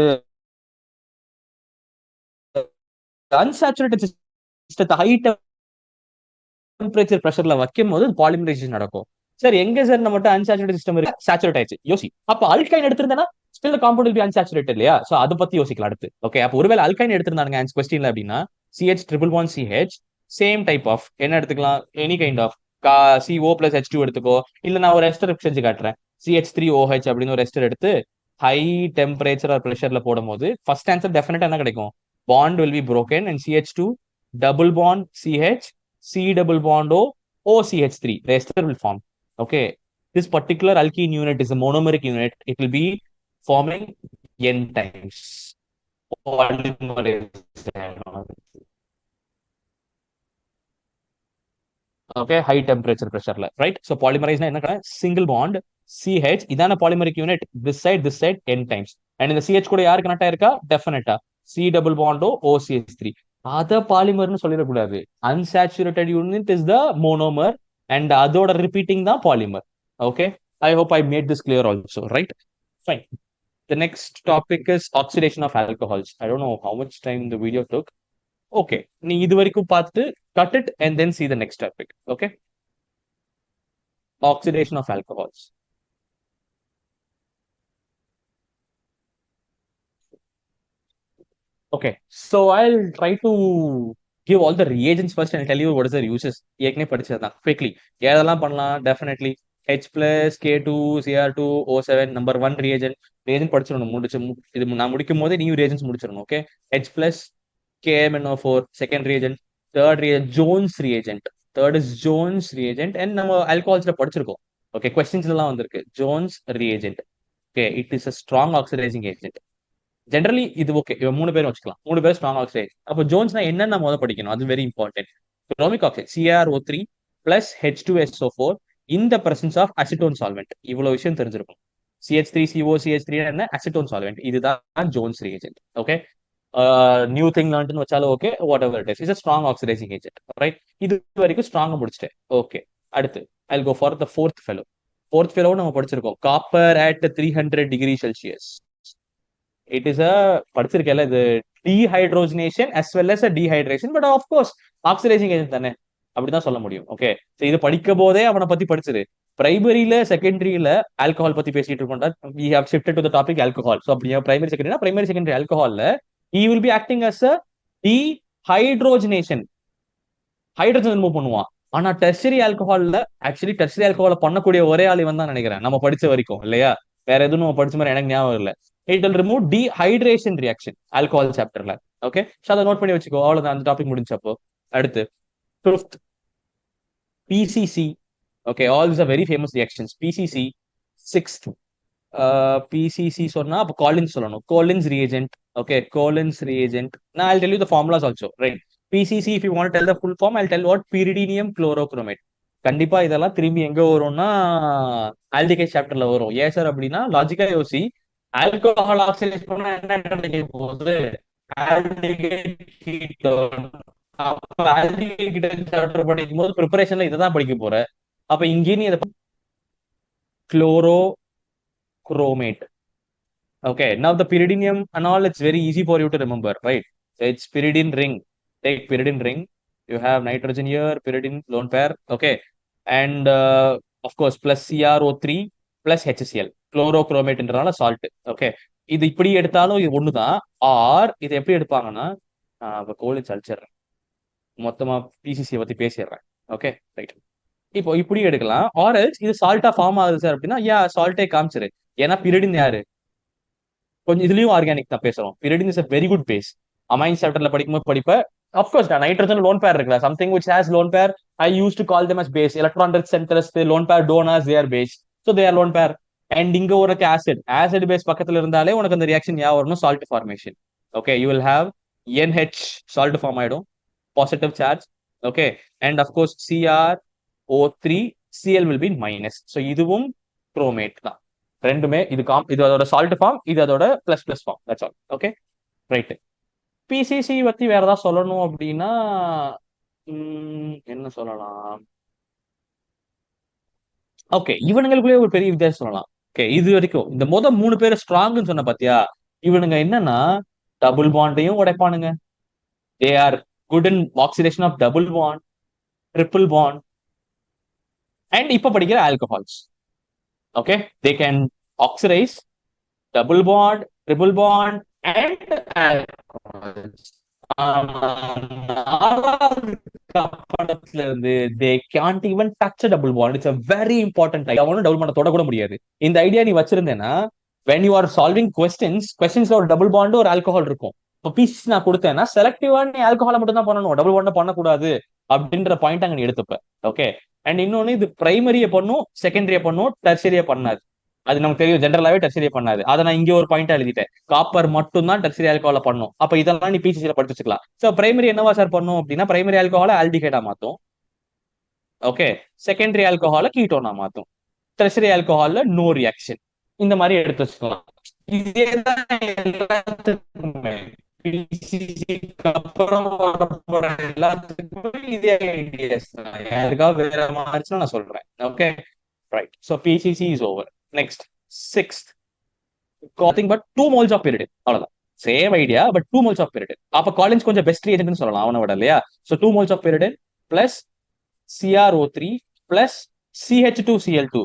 அன்சாச்சுரேட்டட் சிஸ்டத்தை ஹை டெம்பரேச்சர் பிரஷர்ல வைக்கும் போது பாலிமரைசேஷன் நடக்கும். சார் எங்க சார் நம்ம அன்சாச்சுரேட்டட் சிஸ்டம் இருக்கு, சேச்சுரேட் ஆயிடுச்சு, யோசி. அப்ப அல்கைன் எடுத்திருந்தா still the compound will be unsaturated இல்லையா? சோ அதை பத்தி யோசிக்கலாம் அடுத்து. ஓகே, அப்ப ஒருவேளை அல்கைன் எடுத்திருந்தாங்க ஆன்சர் கொஸ்டின்ல அப்படின்னா CH triple bond CH same type of என்ன எடுத்துக்கலாம், any kind of CO plus H2 எடுத்துக்கோ. இல்ல நான் ஒரு எஸ்டர் செஞ்சு காட்டுறேன், CH3OH அப்படின்னு ஒரு எஸ்டர் எடுத்து ஹை டெம்பரேச்சர் ஆர் ப்ரெஷர்ல போடும் போது ஃபர்ஸ்ட் ஆன்சர் டெஃபினட்டா என்ன கிடைக்கும், bond will be broken and CH2 double bond CH C double bond OCH3 the ester will form. Okay, this particular alkene unit is a monomeric unit. It will be forming n times polymerase. Okay, high temperature pressure la, right? So polymerase na enna single bond CH idana polymeric unit, this side n times, and in the CH கூட யார் connect ஆயிருக்கா, டெஃபினட்டா C double bond OCH3. அத பாலிமர்னு சொல்லிட கூடாது. unsaturated unit is the monomer and அதோட repeating தான் polymer. Okay, I hope I made this clear also, right? Fine. The next topic is oxidation of alcohols. I don't know how much time the video took. Okay, நீ இது வரைக்கும் பார்த்துட்டு cut it and then see the next topic. Okay, oxidation of alcohols. Okay, so I'll try to give all the reagents first and tell you what is their uses. ஏற்கனவே படிச்சதுதான் quickly. எதெல்லாம் பண்ணலாம், definitely H plus K2Cr2O7 number 1 reagent படிச்சிடணும். இது நான் முடிக்கும் போதே new reagents முடிச்சிடணும். Okay, H plus KMNO4 second reagent, third reagent Jones reagent, third is Jones reagent, and நம்ம alcohols படிச்சிருக்கோம். ஓகே, questions எல்லாம் வந்திருக்கு. Jones reagent. Okay, it is a strong oxidizing agent. Generally இது ஓகே, இவன் 3 பேரும் வச்சுக்கலாம், 3 பேர் ஸ்ட்ராங் ஆக்சைடு. அப்போ ஜோன்ஸ்னா என்னென்ன முதல் படிக்கணும், அது very important. Chromic oxide CrO3 plus H2SO4 இந்த பிரசன்ஸ் ஆஃப் அசிட்டோன் சால்வெண்ட். இவ்வளவு விஷயம் தெரிஞ்சிருக்கும். CH3CO CH3 என்ன அசிட்டோன் சால்வெண்ட். இதுதான் Jones reagent. Okay, new thing லேர்ன்ட்னு வச்சாலும் okay, whatever it is strong oxidising agent. Right, இது வரைக்கும் ஸ்ட்ராங்கா முடிச்சிட்டேன். ஓகே, அடுத்து I go for the fourth fellow. Fourth fellow நம்ம படிச்சிருக்கோம், copper at 300°C. It is a படிச்சிருக்கேன்ல, இது dehydrogenation as well as dehydration, but of course oxidising agent தானே, அப்படிதான் சொல்ல முடியும். ஓகே, இது படிக்கும் போதே அவனை பத்தி படிச்சிரு. பிரைமரியில செகண்டரியில ஆல்கஹால் பத்தி பேசிட்டு இருக்கோம்டா. We have shifted to the topic alcohol. So அப்படியே பிரைமரி செகண்டரினா பிரைமரி செகண்டரி ஆல்கஹால்ல he will be acting as a dehydrogenation, hydrogen remove பண்ணுவான். ஆனா டெர்ஷரி ஆல்கஹால்ல ஆக்சுவலி டெர்ஷரி ஆல்கஹால பண்ணக்கூடிய ஒரே ஆள் இவன் தான் நினைக்கிறேன், நம்ம படிச்ச வரைக்கும் இல்லையா. வேற எதுவும் நம்ம படிச்ச மாதிரி எனக்கு ஞாபகம் இல்லை. It will remove dehydration reaction alcohol சாப்டர்ல. ஓகே, ஸோ அதை நோட் பண்ணி வச்சுக்கோ. அவ்வளவுதான், அந்த டாபிக் முடிஞ்சப்போ. அடுத்து fifth, PCC. Okay, all is a very famous reactions. PCC. Sixth, PCC சொன்னா அப்போ காலின்ஸ் சொல்லணும். Collins reagent. Okay, Collins reagent. நான் I'll tell you the formulas also, right? PCC, if you want to tell the full form, I'll tell what pyridinium chlorochromate. கண்டிப்பா இதெல்லாம் திரும்பி எங்க வரும்னா aldehyde சாப்டர்ல வரும். ஏன் சார் அப்படின்னா, லாஜிக்கா யோசி, ஆல்கஹால் ஆக்சிடைஸ் பண்ணா என்ன கிடைக்க போகுது? Aldehyde ketone. அப்ப ஆல்டிகைட் கீட்டோன் சாப்டர் படிக்கும் போது ப்ரிப்பரேஷன்ல இதை தான் படிக்க போற. அப்ப இங்கே நீ இதை chlorochromate. Okay, now the pyridinium and all, it's very easy for you to remember, right? So it's pyridine ring. Take pyridine ring. You have nitrogen here, pyridine lone pair. Okay, and of course plus CrO3 plus HCl. Chlorochromate என்றனால salt. Okay, இது இப்படி எடுத்தாலும் இது ஒண்ணுதான். R இது எப்படி எடுப்பாங்கன்னா, இப்போ Collins அழிச்சிடுறேன், மொத்தமா பிசிசியை பத்தி பேசிடுறேன். Okay, right. இப்போ இப்படி எடுக்கலாம். ஆர் எல்ஸ் இது சால்ட்டா ஃபார்ம் ஆகுது சார் அப்படின்னா, சால்ட்டே காமிச்சிரு. ஏன்னா pyridine யாரு, கொஞ்சம் இதுலயும் ஆர்கானிக் தான் பேசுறோம். pyridine is a very good base. Amine சாப்டர்ல படிக்கும்போது படிப்ப. அப்கோர்ஸ் நைட்ரஜன் லோன் பேர் இருக்குல்ல, something which has lone pair, I used to call them as base. Electron rich centers, lone pair donors, they are base, so they are lone pair. And இங்க உனக்கு acid base பக்கத்துல இருந்தாலே உனக்கு அந்த reaction யா வரணும், salt formation. Okay, you will have NH salt form ஆயிடும், positive charge. Okay, and of course CrO3 Cl will be minus. So இதுவும் குரோமேட் தான். ரெண்டுமே இது இது அதோட சால்ட் ஃபார்ம், இது அதோட plus plus form. That's all. Okay, right. PCC பத்தி வேற ஏதாவது சொல்லணும் அப்படின்னா என்ன சொல்லலாம்? ஓகே, இவனுங்களுக்குள்ளே ஒரு பெரிய வித்தியாசம் சொல்லலாம். ஓகே, இது வரைக்கும் இந்த மூணு பேர் ஸ்ட்ராங்னு சொன்ன பாத்தியா, இவனுங்க என்னன்னா டபுள் பாண்டையும் உடைப்பானுங்க. They are good in oxidation of double bond, triple bond, and இப்ப படிக்கிற alcohols. Okay, they can oxidise double bond, triple bond, and alcohols. they can't even touch a double bond. It's a very important idea. Double bond தொட கூட முடியாது. இந்த idea நீ வச்சிருந்தேன்னா, when you are solving questions ஒரு double bond ஒரு alcohol இருக்கும். இப்போ BCG நான் கொடுத்தேன்னா செலக்டிவா நீ ஆல்கஹாலை மட்டும் தான் பண்ணணும், டபுள் பாண்ட் பண்ணக்கூடாது அப்படின்ற பாயிண்ட் அங்க நீ எடுத்துப்ப. ஓகே, அண்ட் இன்னொன்னு, இது பிரைமரியை பண்ணும், செகண்டரியை பண்ணும், டெர்ஷரியை பண்ணாது. அது நமக்கு தெரியும், ஜென்ரலாவே டெர்ஷரி பண்ணாது. அதை நான் இங்க ஒரு பாயிண்டா எழுதிட்டேன், காப்பர் மட்டும் தான் டெர்ஷரி ஆல்கஹால பண்ணும். அப்ப இதெல்லாம் நீ பிசிசில படிச்சு வச்சுக்கலாம். சோ பிரைமரி என்னவா சார் பண்ணும் அப்படின்னா, பிரைமரி ஆல்கஹால ஆல்டிஹைடா மாத்தும். ஓகே, செகண்டரி ஆல்கஹால கீட்டோனா மாத்தும். டெர்ஷரி ஆல்கஹால்ல நோ ரியாக்ஷன். இந்த மாதிரி எடுத்து வச்சுக்கலாம். இதேதான் எல்லாத்துக்குமே, பிசிசிக்கு அப்புறம் எல்லாத்துக்குமே இதே ஐடியாஸ் தான். யாருக்காவது வேற மாதிரிச்சுன்னா நான் சொல்றேன். Okay, right. So PCC is over. Next, sixth, nothing but 2 moles of pyridine. அவ்வளவுதான், same idea, but 2 moles of pyridine. அப்ப காலின்ஸ் கொஞ்சம் பெஸ்ட் ரியேஜென்ட்னு சொல்லலாம் அவனை விட, இல்லையா? So 2 moles of pyridine plus CrO3 plus CH2Cl2.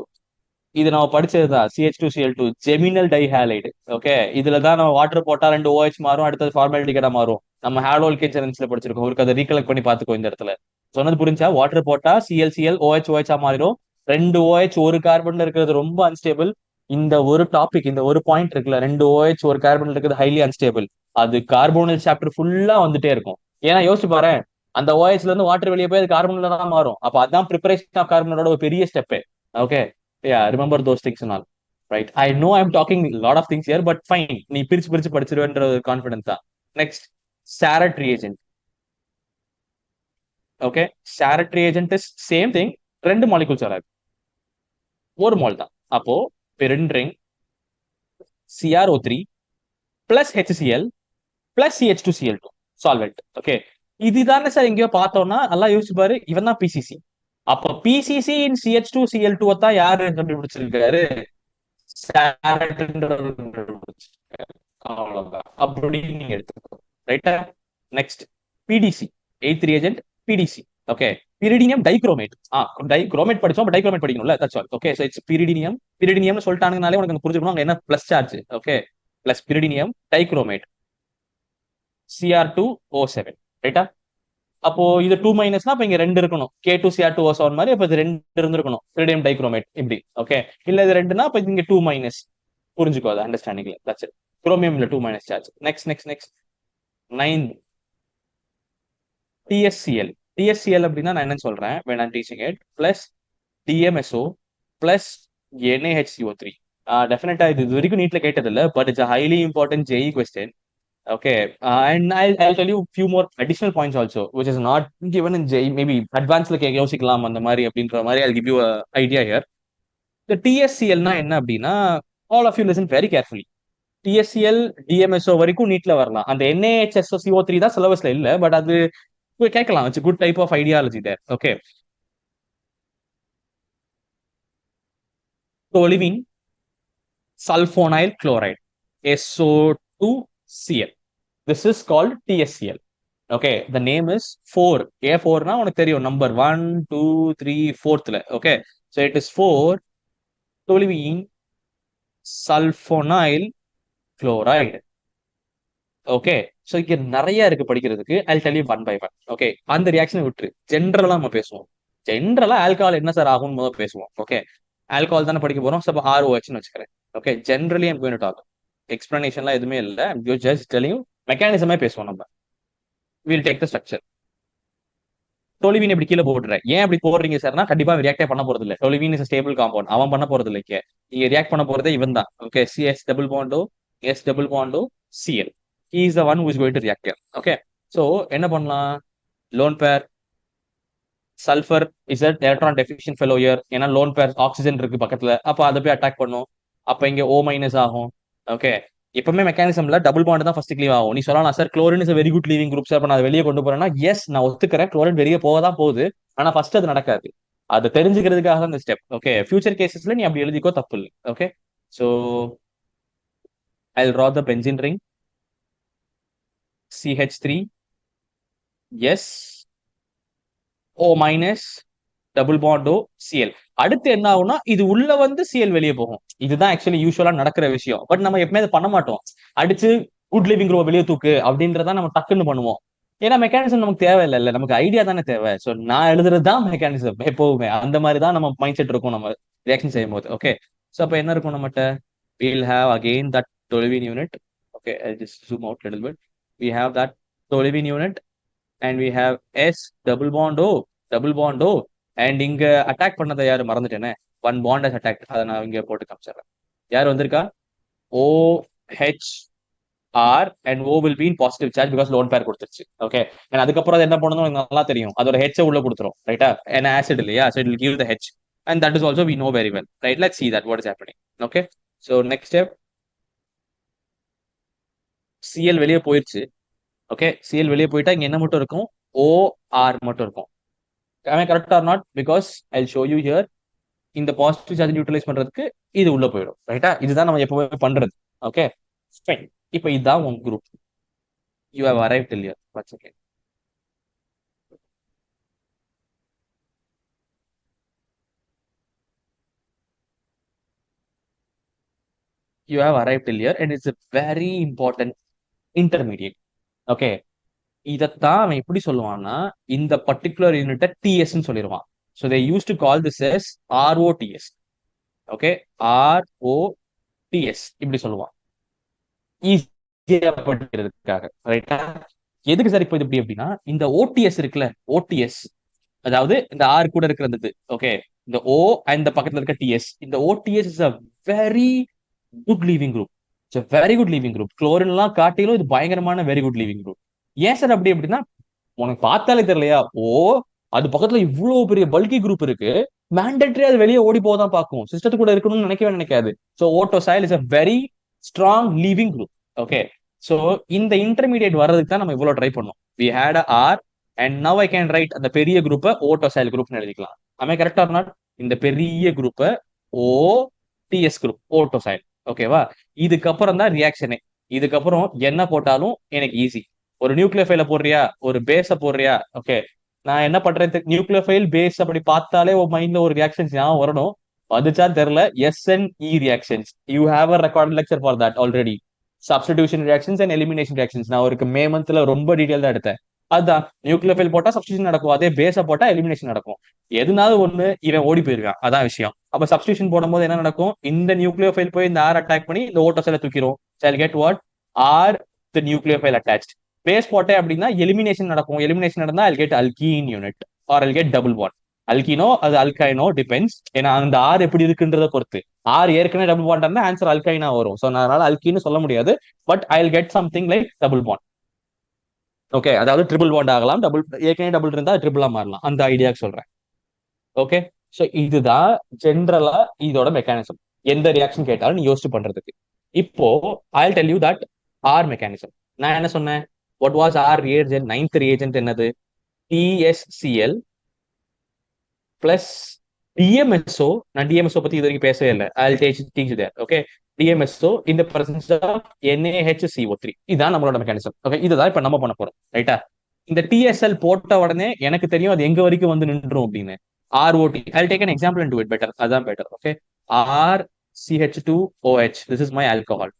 இது நம்ம படிச்சதுதான், CH2Cl2 ஜெமினல் டைஹாலைடு. ஓகே, இதுலதான் நம்ம வாட்டர் போட்டா 2 OH மாறும், அடுத்தது ஃபார்மாலிட்டிகேட்டா மாறும். நம்ம ஹாலோல்கேன் சைன்ஸ்ல படிச்சிருக்கோம், ஒரு அதை ரீகலெக்ட் பண்ணி பாத்துக்கோ. இந்த இடத்துல சொன்னது புரிஞ்சா? வாட்டர் போட்டா ClCl OH மாறிடும். 2 OH ஒரு கார்பன்ல இருக்கிறது ரொம்ப அன்ஸ்டேபிள். இந்த ஒரு டாபிக், இந்த ஒரு பாயிண்ட் இருக்குல்ல, 2 OH ஒரு கார்பன்ல இருக்கிறது ஹைலி அன்ஸ்டேபிள். அது கார்போனல் சாப்டர் ஃபுல்லா வந்துட்டே இருக்கும். ஏன்னா யோசிச்சு பாரு, அந்த OHல இருந்து வாட்டர் வெளியே போய் அது கார்பன்ல தான் மாறும். அப்ப அதான் ப்ரிப்பரேஷன் ஆஃப் கார்பனோட ஒரு பெரிய step. Okay, remember those things all. Right, I know I am talking lot of things here, but fine, நீ பிரிச்சு பிரிச்சு படிச்சிருவேன்ற கான்ஃபிடன்ஸ் தான். Next, Sarett reagent. Okay, Sarett reagent is same thing, 2 molecules வராது. ஒரு மோல் தான். அப்போ பெரிண்ட்ரிங் CrO3 plus HCl plus CH2Cl2 solvent. Okay, இதுதானே சார் எங்கேயோ பார்த்தோம்னா நல்லா யோசிச்சு பாரு, இவன் தான் பிசிசி. அப்ப பிசிசி இன் CH2Cl2 தான் யாரு கண்டுபிடிச்சிருக்காரு? அவ்வளவுதான், அப்படின்னு நீங்க எடுத்துக்கோ. ரைட்டா? Next PDC, eighth reagent PDC. Okay, pyridinium dichromate. Dichromate படிச்சோம், டைக்ரோமேட் படிக்கணும்ல, that's all. Okay, so it's pyridinium. பிரிடினியம்னு சொல்லிட்டாங்கனாலே உனக்கு புரிஞ்சுக்கணும் அங்க என்ன plus charge. Okay, plus pyridinium dichromate Cr2O7. ரைட்டா? அப்போ இது 2 மைனஸ்னா அப்ப இங்க 2 இருக்கணும். K2Cr2O7 மாதிரி. அப்ப இது 2 இருந்திருக்கணும், பிரிடினியம் டைக்ரோமேட் இப்படி. ஓகே, இல்ல இது 2னா அப்ப இங்க 2 மைனஸ். புரிஞ்சுக்கோ அது அண்டர்ஸ்டாண்டிங்ல. That's it. குரோமியம்ல 2 minus charge. Next next next 9 TSCl. TSCl அப்படின்னா நான் என்ன சொல்றேன் when I'm teaching it, plus DMSO plus NaHCO3. டெஃபினட்டா இது வரைக்கும் நீட்ல கேட்டது இல்ல, but it's a highly important JE question. Okay, and I'll tell you few more additional points also, which is not given in JE. Maybe advanced ல யோசிக்கலாம் அந்த மாதிரி அப்படின்ற மாதிரி. I'll give you a idea here. The TSCl னா என்ன அப்படின்னா, all of you listen very carefully. TSCl DMSO வரைக்கும் நீட்ல வரலாம். அந்த NaHSO3 தான் சிலபஸ்ல இல்ல, பட் அது கேட்கலாம். It's good type of ideology there. Okay, toluene sulfonyl chloride SO2Cl. This is called TSCl. Okay, the name is 4. A4 னா உனக்கு தெரியும், number 1 2 3 4th. Okay, so it is 4 toluene sulfonyl chloride. Okay, so இங்க நிறைய இருக்கு படிக்கிறதுக்கு. I'll tell you one by one. Okay, அந்த ரியாக்ஷனை விட்டு ஜென்ரலா நம்ம பேசுவோம். ஜென்ரலா ஆல்கஹால் என்ன சார் ஆகும்னு முதல்ல பேசுவோம். ஓகே, ஆல்கஹால் தானே படிக்க போறோம். சோ ROHன்னு வச்சுக்கிறேன். Okay, generally I'm going to talk. எக்ஸ்பிளனேஷன்லாம் எதுவுமே இல்ல, ஜஸ்ட் டெல்லிங் மெக்கானிசமே பேசுவோம் நம்ம. Will take the structure. Toluene இப்படி கீழே போட்டுறேன். ஏன் அப்படி போடுறீங்க சார்னா, கண்டிப்பா ரியாக்டே பண்ண போறது இல்ல. டொலிவின் இஸ் ஸ்டேபிள் காம்பவுண்ட், அவன் பண்ண போறது இல்லை. நீங்க ரியாக்ட் பண்ண போறதே இவன் தான். Okay, CS double Pandu S double bond O Cl. He is the one who is going to react here. Okay, so என்ன பண்ணலாம்? Lone pair sulphur is electron deficient fellow year. ஏன்னா லோன் பேர் ஆக்சிஜன் இருக்கு பக்கத்துல, அப்ப அதை போய் attack பண்ணும். அப்ப இங்க O மைனஸ் ஆகும். ஓகே, எப்பவுமே மெக்கானிசம்ல டபுள் பாண்ட் தான் ஃபர்ஸ்ட் லீவ் ஆகும். நீ சொல்லலாம் sir chlorine is very good leaving group sir, அப்ப நான் வெளியே கொண்டு போறேன்னா, எஸ் நான் ஒத்துக்கிறேன், குளோரின் வெளியே போக தான் போகுது. ஆனா ஃபர்ஸ்ட் அது நடக்காது. அதை தெரிஞ்சுக்கிறதுக்காக தான் இந்த ஸ்டெப். ஓகே, ஃபியூச்சர் கேசஸ்ல நீ அப்படி எழுதிக்கோ, தப்பு இல்லை. Okay, so I draw the benzene ring CH3 S O minus double bond O Cl. அடுத்து என்ன ஆகும்னா, இது உள்ள வந்து Cl வெளியே போகும். இதுதான் ஆக்சுவலி யூஸ்வலா நடக்கிற விஷயம். பட் நம்ம எப்பவுமே அதை பண்ண மாட்டோம். அடிச்சு குட் லிவிங் ரோ வெளியே தூக்கு அப்படின்றத நம்ம டக்குன்னு பண்ணுவோம். ஏன்னா மெக்கானிசம் நமக்கு தேவையில்லை, இல்ல நமக்கு ஐடியா தானே தேவை. ஸோ நான் எழுதுறது தான் மெக்கானிசம் எப்பவுமே. அந்த மாதிரி தான் நம்ம மைண்ட் செட் இருக்கும் நம்ம ரியாக்ஷன் செய்யும் போது. ஓகே, ஸோ அப்போ என்ன இருக்கும் நம்மகிட்ட? we'll have again that toluene unit. Okay, I'll just zoom out a little bit. We have that toluene unit and we have S double bond O double bond O. And இங்க attack பண்ணதை யாரு மறந்துட்டேனே, one bond has attack. அதை நான் இங்க போட்டு காமிச்சிடுறேன். யார் வந்திருக்கா? OHR and O will be in positive charge because lone pair கொடுத்துருச்சு. ஓகே, and அதுக்கப்புறம் அது என்ன பண்ணணும் எனக்கு நல்லா தெரியும். அதோட H உள்ள கொடுத்துரும். ரைட்டா? ஏன்னா ஆசிட் இல்லையா, so it will give the H, and that is also we know very well. Right, let's see that what is happening. Okay, so next step, Cl வெளியே போயிடுச்சு. ஓகே, Cl வெளியே போயிட்டா இங்க என்ன மட்டும் இருக்கும்? OR மட்டும் இருக்கும். Am I correct or not? Because I'll show you here. இந்த பாசிட்டிவ் சார்ஜ் யூட்டிலைஸ் பண்றதுக்கு இது உள்ள போயிடும். ரைட்டா? இதுதான் நம்ம எப்பவுமே பண்றது. Okay, fine. இப்போ இதுதான் உங்க group. You have arrived till here. One second. You have arrived till here and it's a very important intermediate. Okay, இதைத்தான் அவன் எப்படி சொல்லுவான்னா, இந்த பர்டிகுலர் யூனிட்டை டிஎஸ்ன்னு சொல்லிடுவான். So they use to call this as ROTS. Okay, ROTS இப்படி சொல்லுவான் ஈஸியா படிக்கிறதுக்காக. ரைட்டா? எதுக்கு சார் இப்போ இது எப்படி அப்படின்னா, இந்த OTS இருக்குல்ல, OTS அதாவது இந்த R கூட இருக்கிறது. ஓகே, இந்த O அண்ட் பக்கத்துல இருக்க TS, இந்த OTS is a very good leaving group. It's a very good leaving group. குளோரின்லாம் காட்டிலும் இது பயங்கரமான வெரி குட் லீவிங் குரூப். ஏன் சார் அப்படி அப்படின்னா, உனக்கு பார்த்தாலே தெரியலையா? O அது பக்கத்துல இவ்வளவு பெரிய பல்கி குரூப் இருக்கு. மேண்டேட்டரி அது வெளியே ஓடி போதான் பார்க்கும், சிஸ்டத்து கூட இருக்கணும்னு நினைக்கவே நினைக்காது. ஸோ ஓட்டோசைல் is a very strong leaving group. Okay, so இந்த இன்டர்மீடியேட் வர்றதுக்கு தான் நம்ம இவ்வளவு ட்ரை பண்ணோம். We had a R and now I can write அந்த பெரிய குரூப்பை ஓட்டோசைல் குரூப்னு எழுதிக்கலாம். ஆமே கரெக்டா நாட்? இந்த பெரிய குரூப்பை ஓ டிஎஸ் குரூப் ஓட்டோசைல். ஓகேவா? இதுக்கப்புறம் தான் ரியாக்ஷனே. இதுக்கப்புறம் என்ன போட்டாலும் எனக்கு ஈஸி. ஒரு நியூக்ளியோஃபைல போடுறியா, ஒரு பேஸ போடுறியா, ஓகே, நான் என்ன பண்றேன், நியூக்ளியோஃபைல் பேஸ் அப்படி பார்த்தாலே உன் மைண்ட்ல ஒரு ரியாக்ஷன்ஸ் ஞாபகம் வரணும். வந்துச்சான்னு தெரியல. SNE reactions, you have a record lecture for that already. Substitution reactions and elimination reactions நான் ஒரு மே மந்த்ல ரொம்ப டீடைல் தான் எடுத்தேன். அதுதான் நியூக்ளியோஃபைல் போட்டா சப்ஸ்டியூஷன் நடக்கும், அதே பேஸ போட்டா எலிமினேஷன் நடக்கும். எதுனாலும் ஒண்ணு இவன் ஓடி போயிருக்கான், அதான் விஷயம். அப்ப சப்ஸ்டியூஷன் போடும்போது என்ன நடக்கும், இந்த நியூக்ளியோஃபைல் போய் இந்த ஆர் அட்டாக் பண்ணி இந்த ஓட்டோசைல தூக்கிரும். I'll get what? R the nucleophile attached. Base போட்டேன் அப்படின்னா எலிமினேஷன் நடக்கும். எலிமினேஷன் நடந்தா I'll get alkene unit or I'll get double bond. அல்கினோ அது அல்கைனோ டிபெண்ட்ஸ். ஏன்னா அந்த ஆர் எப்படி இருக்குன்றத பொறுத்து. ஆர் ஏற்கனவே டபுள் பாண்ட் இருந்தா ஆன்சர் அல்கைனா வரும். ஸோ அதனால அல்கின்னு சொல்ல முடியாது. But I get something like double bond. Okay, அதாவது ட்ரிபிள் பாண்ட் ஆகலாம். டபுள் ஏற்கனவே டபுள் இருந்தா ட்ரிபிளா மாறலாம். அந்த ஐடியாக்கு சொல்றேன். ஓகே, ஸோ இதுதான் ஜென்ரலா இதோட மெக்கானிசம். எந்த ரியாக்ஷன் கேட்டாலும் நீ யோசிச்சு பண்றதுக்கு. இப்போ I tell you that our mechanism. நான் என்ன சொன்னேன்? What was our reagent? Ninth reagent என்னது? TSCl plus DMSO. நான் DMSO பத்தி இது வரைக்கும் பேசவே இல்லை. I teach there. Okay, DMSO in the presence of NaHCO3. இதுதான் நம்மளோட மெக்கானிசம். ஓகே, இதுதான் இப்ப நம்ம பண்ண போறோம். ரைட்டா? இந்த TSL போட்ட உடனே எனக்கு தெரியும் அது எங்க வரைக்கும் வந்து நின்றும் அப்படின்னு. ROT. I'll take an example and do it better. அதான் better. Okay. RCH2OH. This is my alcohol.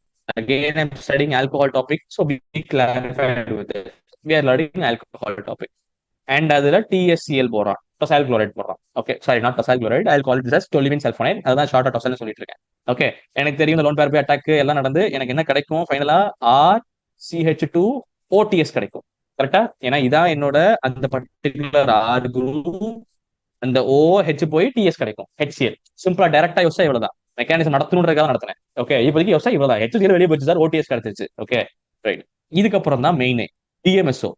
Again, I'm studying alcohol topic. So be clarified with it. We are learning alcohol topic. And அதுல TSCl போறான், tosyl chloride போடுறான். Okay, sorry, not tosyl chloride. I call it as toluene sulphonate. அதுதான் ஷார்ட்டா டொசைல்னு சொல்லிட்டு இருக்கேன். Okay, எனக்கு தெரியும் இந்த லோன் பேர் அட்டாக் எல்லாம் நடந்து எனக்கு என்ன கிடைக்கும் ஃபைனலா? RCH2OTS கிடைக்கும். கரெக்டா? ஏன்னா இதான் என்னோட அந்த பர்டிகுலர் ஆர் குரூப். அந்த OH போய் TS கிடைக்கும், HCl. சிம்பிளா டைரக்டா யோசிச்சா இவ்வளவுதான். மெக்கானிசம் நடத்தணுன்றதுக்காக நடத்தினேன். ஓகே, இப்போதைக்கு யோசிச்சா இவ்வளவுதான். HCl வெளியே போச்சு சார், OTS கிடைச்சிச்சு. Okay, right. இதுக்கப்புறம் தான் மெயினே DMSO.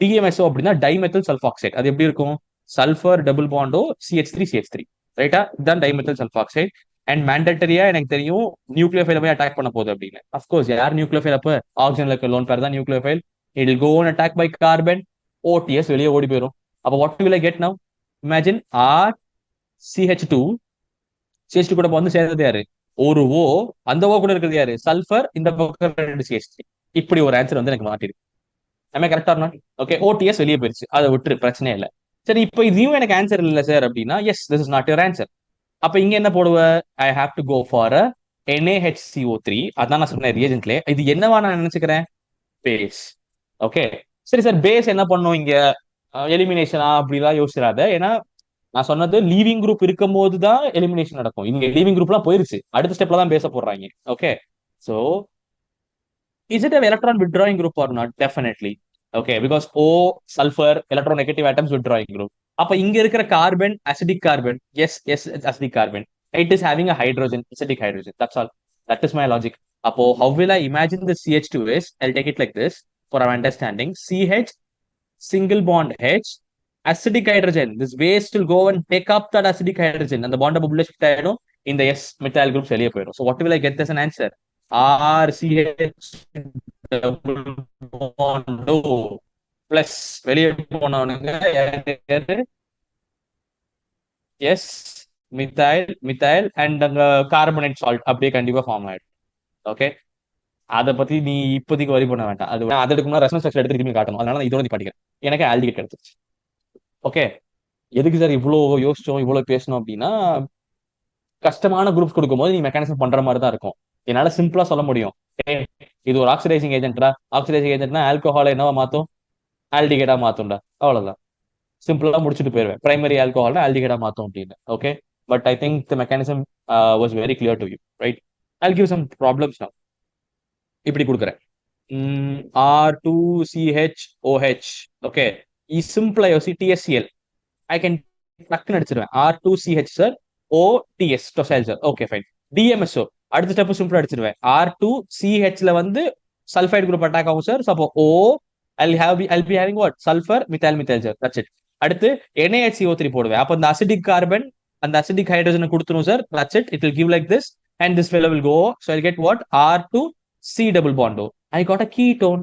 DMSO அப்படின்னா டைமெத்தில் சல்ஃபாக்சைடு. அது எப்படி இருக்கும்? சல்ஃபர் டபுள் பாண்டோ CH3CH3. ரைட்டா? இதுதான் டைமெத்தில் சல்ஃபாக்சைடு. அண்ட் மேண்டட்டரியா எனக்கு தெரியும் நியூக்ளியோஃபைல போய் அட்டாக் பண்ண போகுது அப்படின்னு. அஃப்கோர்ஸ் யார் நியூக்ளியோஃபைல்? அப்ப ஆக்சிஜன்ல இருக்க லோன் பேர் தான் nucleophile. It will go and attack by carbon. OTS வெளியே ஓடி போயிடும். அப்போ what will I get now? Imagine RCH2. CH2 கூட வந்து சேர்ந்தது யாரு? ஒரு O. அந்த O கூட இருக்கிறது யாரு? சல்ஃபர். இந்த பக்கம் 2 CH3. இப்படி ஒரு ஆன்சர் வந்து எனக்கு மாட்டிருக்கு. கரெக்டா? ஓகே, OTS வெளியே போயிருச்சு, அதை விட்டு பிரச்சனை இல்லை. சரி, இப்போ இதையும் எனக்கு ஆன்சர் இல்லை சார் அப்படின்னா, yes, this is not your answer. அப்ப இங்க என்ன போடுவ? I have to go for NaHCO3. அதான் நான் சொன்னேன் ரியேஜென்ட்ல. இது என்னவா நான் நினைச்சுக்கிறேன்? பேஸ். ஓகே, சரி சார், பேஸ் என்ன பண்ணும் இங்க? எலிமினேஷனா அப்படிலாம் யோசிச்சிடாத. ஏன்னா நான் சொன்னது லீவிங் குரூப் இருக்கும் போது தான் எலிமினேஷன் நடக்கும். இங்க லீவிங் குரூப்லாம் போயிருச்சு, அடுத்த ஸ்டெப்ல தான் பேச போடுறாங்க. Okay, so is it an electron withdrawing group or not? Definitely. Okay, because O sulfur electronegative atoms withdrawing group. அப்ப இங்க இருக்கிற carbon acidic carbon. Yes, it's acidic carbon. It is having a hydrogen, acidic hydrogen. That's all. That is my logic. அப்போ how will I imagine the CH2 is? I'll take it like this for our understanding. CH single bond H acidic hydrogen. This waste will go and take up that acidic hydrogen and the bond bubble shift ஆயிடும். இந்த S methyl groups வெளியே போயிடும். So what will I get as an answer? RCH double bond O plus வெளியே போனவனுங்க S methyl and அங்க carbonate salt அப்படியே கண்டிப்பா form ஆயிடும். Okay, அதை பத்தி நீ இப்போதைக்கு வரி பண்ண வேண்டாம். அது அதுக்கு முன்னாடி ரெசனன்ஸ் ஸ்ட்ரக்சர் எடுத்து திரும்பி காட்டணும். அதனால இதோட நீ படிக்கிறேன். எனக்கு ஆல்டிகேட் கிடைச்சிருச்சு. ஓகே, எதுக்கு சார் இவ்வளோ யோசிச்சோம் இவ்வளோ பேசணும் அப்படின்னா, கஷ்டமான குரூப்ஸ் கொடுக்கும்போது நீ மெக்கானிசம் பண்ற மாதிரி தான் இருக்கும். என்னால சிம்பிளா சொல்ல முடியும், இது ஒரு ஆக்சிடைசிங் ஏஜென்ட்ரா. ஆக்சிடைசிங் ஏஜென்ட்னா ஆல்கோஹாலை என்னவா மாத்தும்? ஆல்டிகேட்டா மாத்தும்டா. அவ்வளவுதான், சிம்பிளா முடிச்சுட்டு போயிருவேன். பிரைமரி ஆல்கோஹால்னா ஆல்டிகேட்டா மாத்தும் அப்படின்னு. Okay, but I think the mechanism was very clear to you, right? I'll give some problems now. இப்படி கொடுக்குறேன். R2CHOH. ஓகே, சிம்பிளா யோசி. TSCl ஐ கேன் டக்குன்னு அடிச்சிருவேன். R2CH sir, OTS docile sir. Okay, fine. DMSO அடுத்த step சிம்பிளா அடிச்சிருவேன். R2CHல வந்து sulphide group attack ஆகும் sir. அப்போ O I'll be having what? Sulfur methyl sir. That's it. அடுத்து NaHCO3 போடுவேன். அப்ப அந்த அசிடிக் கார்பன் அந்த அசிடிக் ஹைட்ரஜனை கொடுத்துரும் sir. That's it. It will give like this, and this fellow will go. So I'll get what? R to C double bond O. I got a ketone.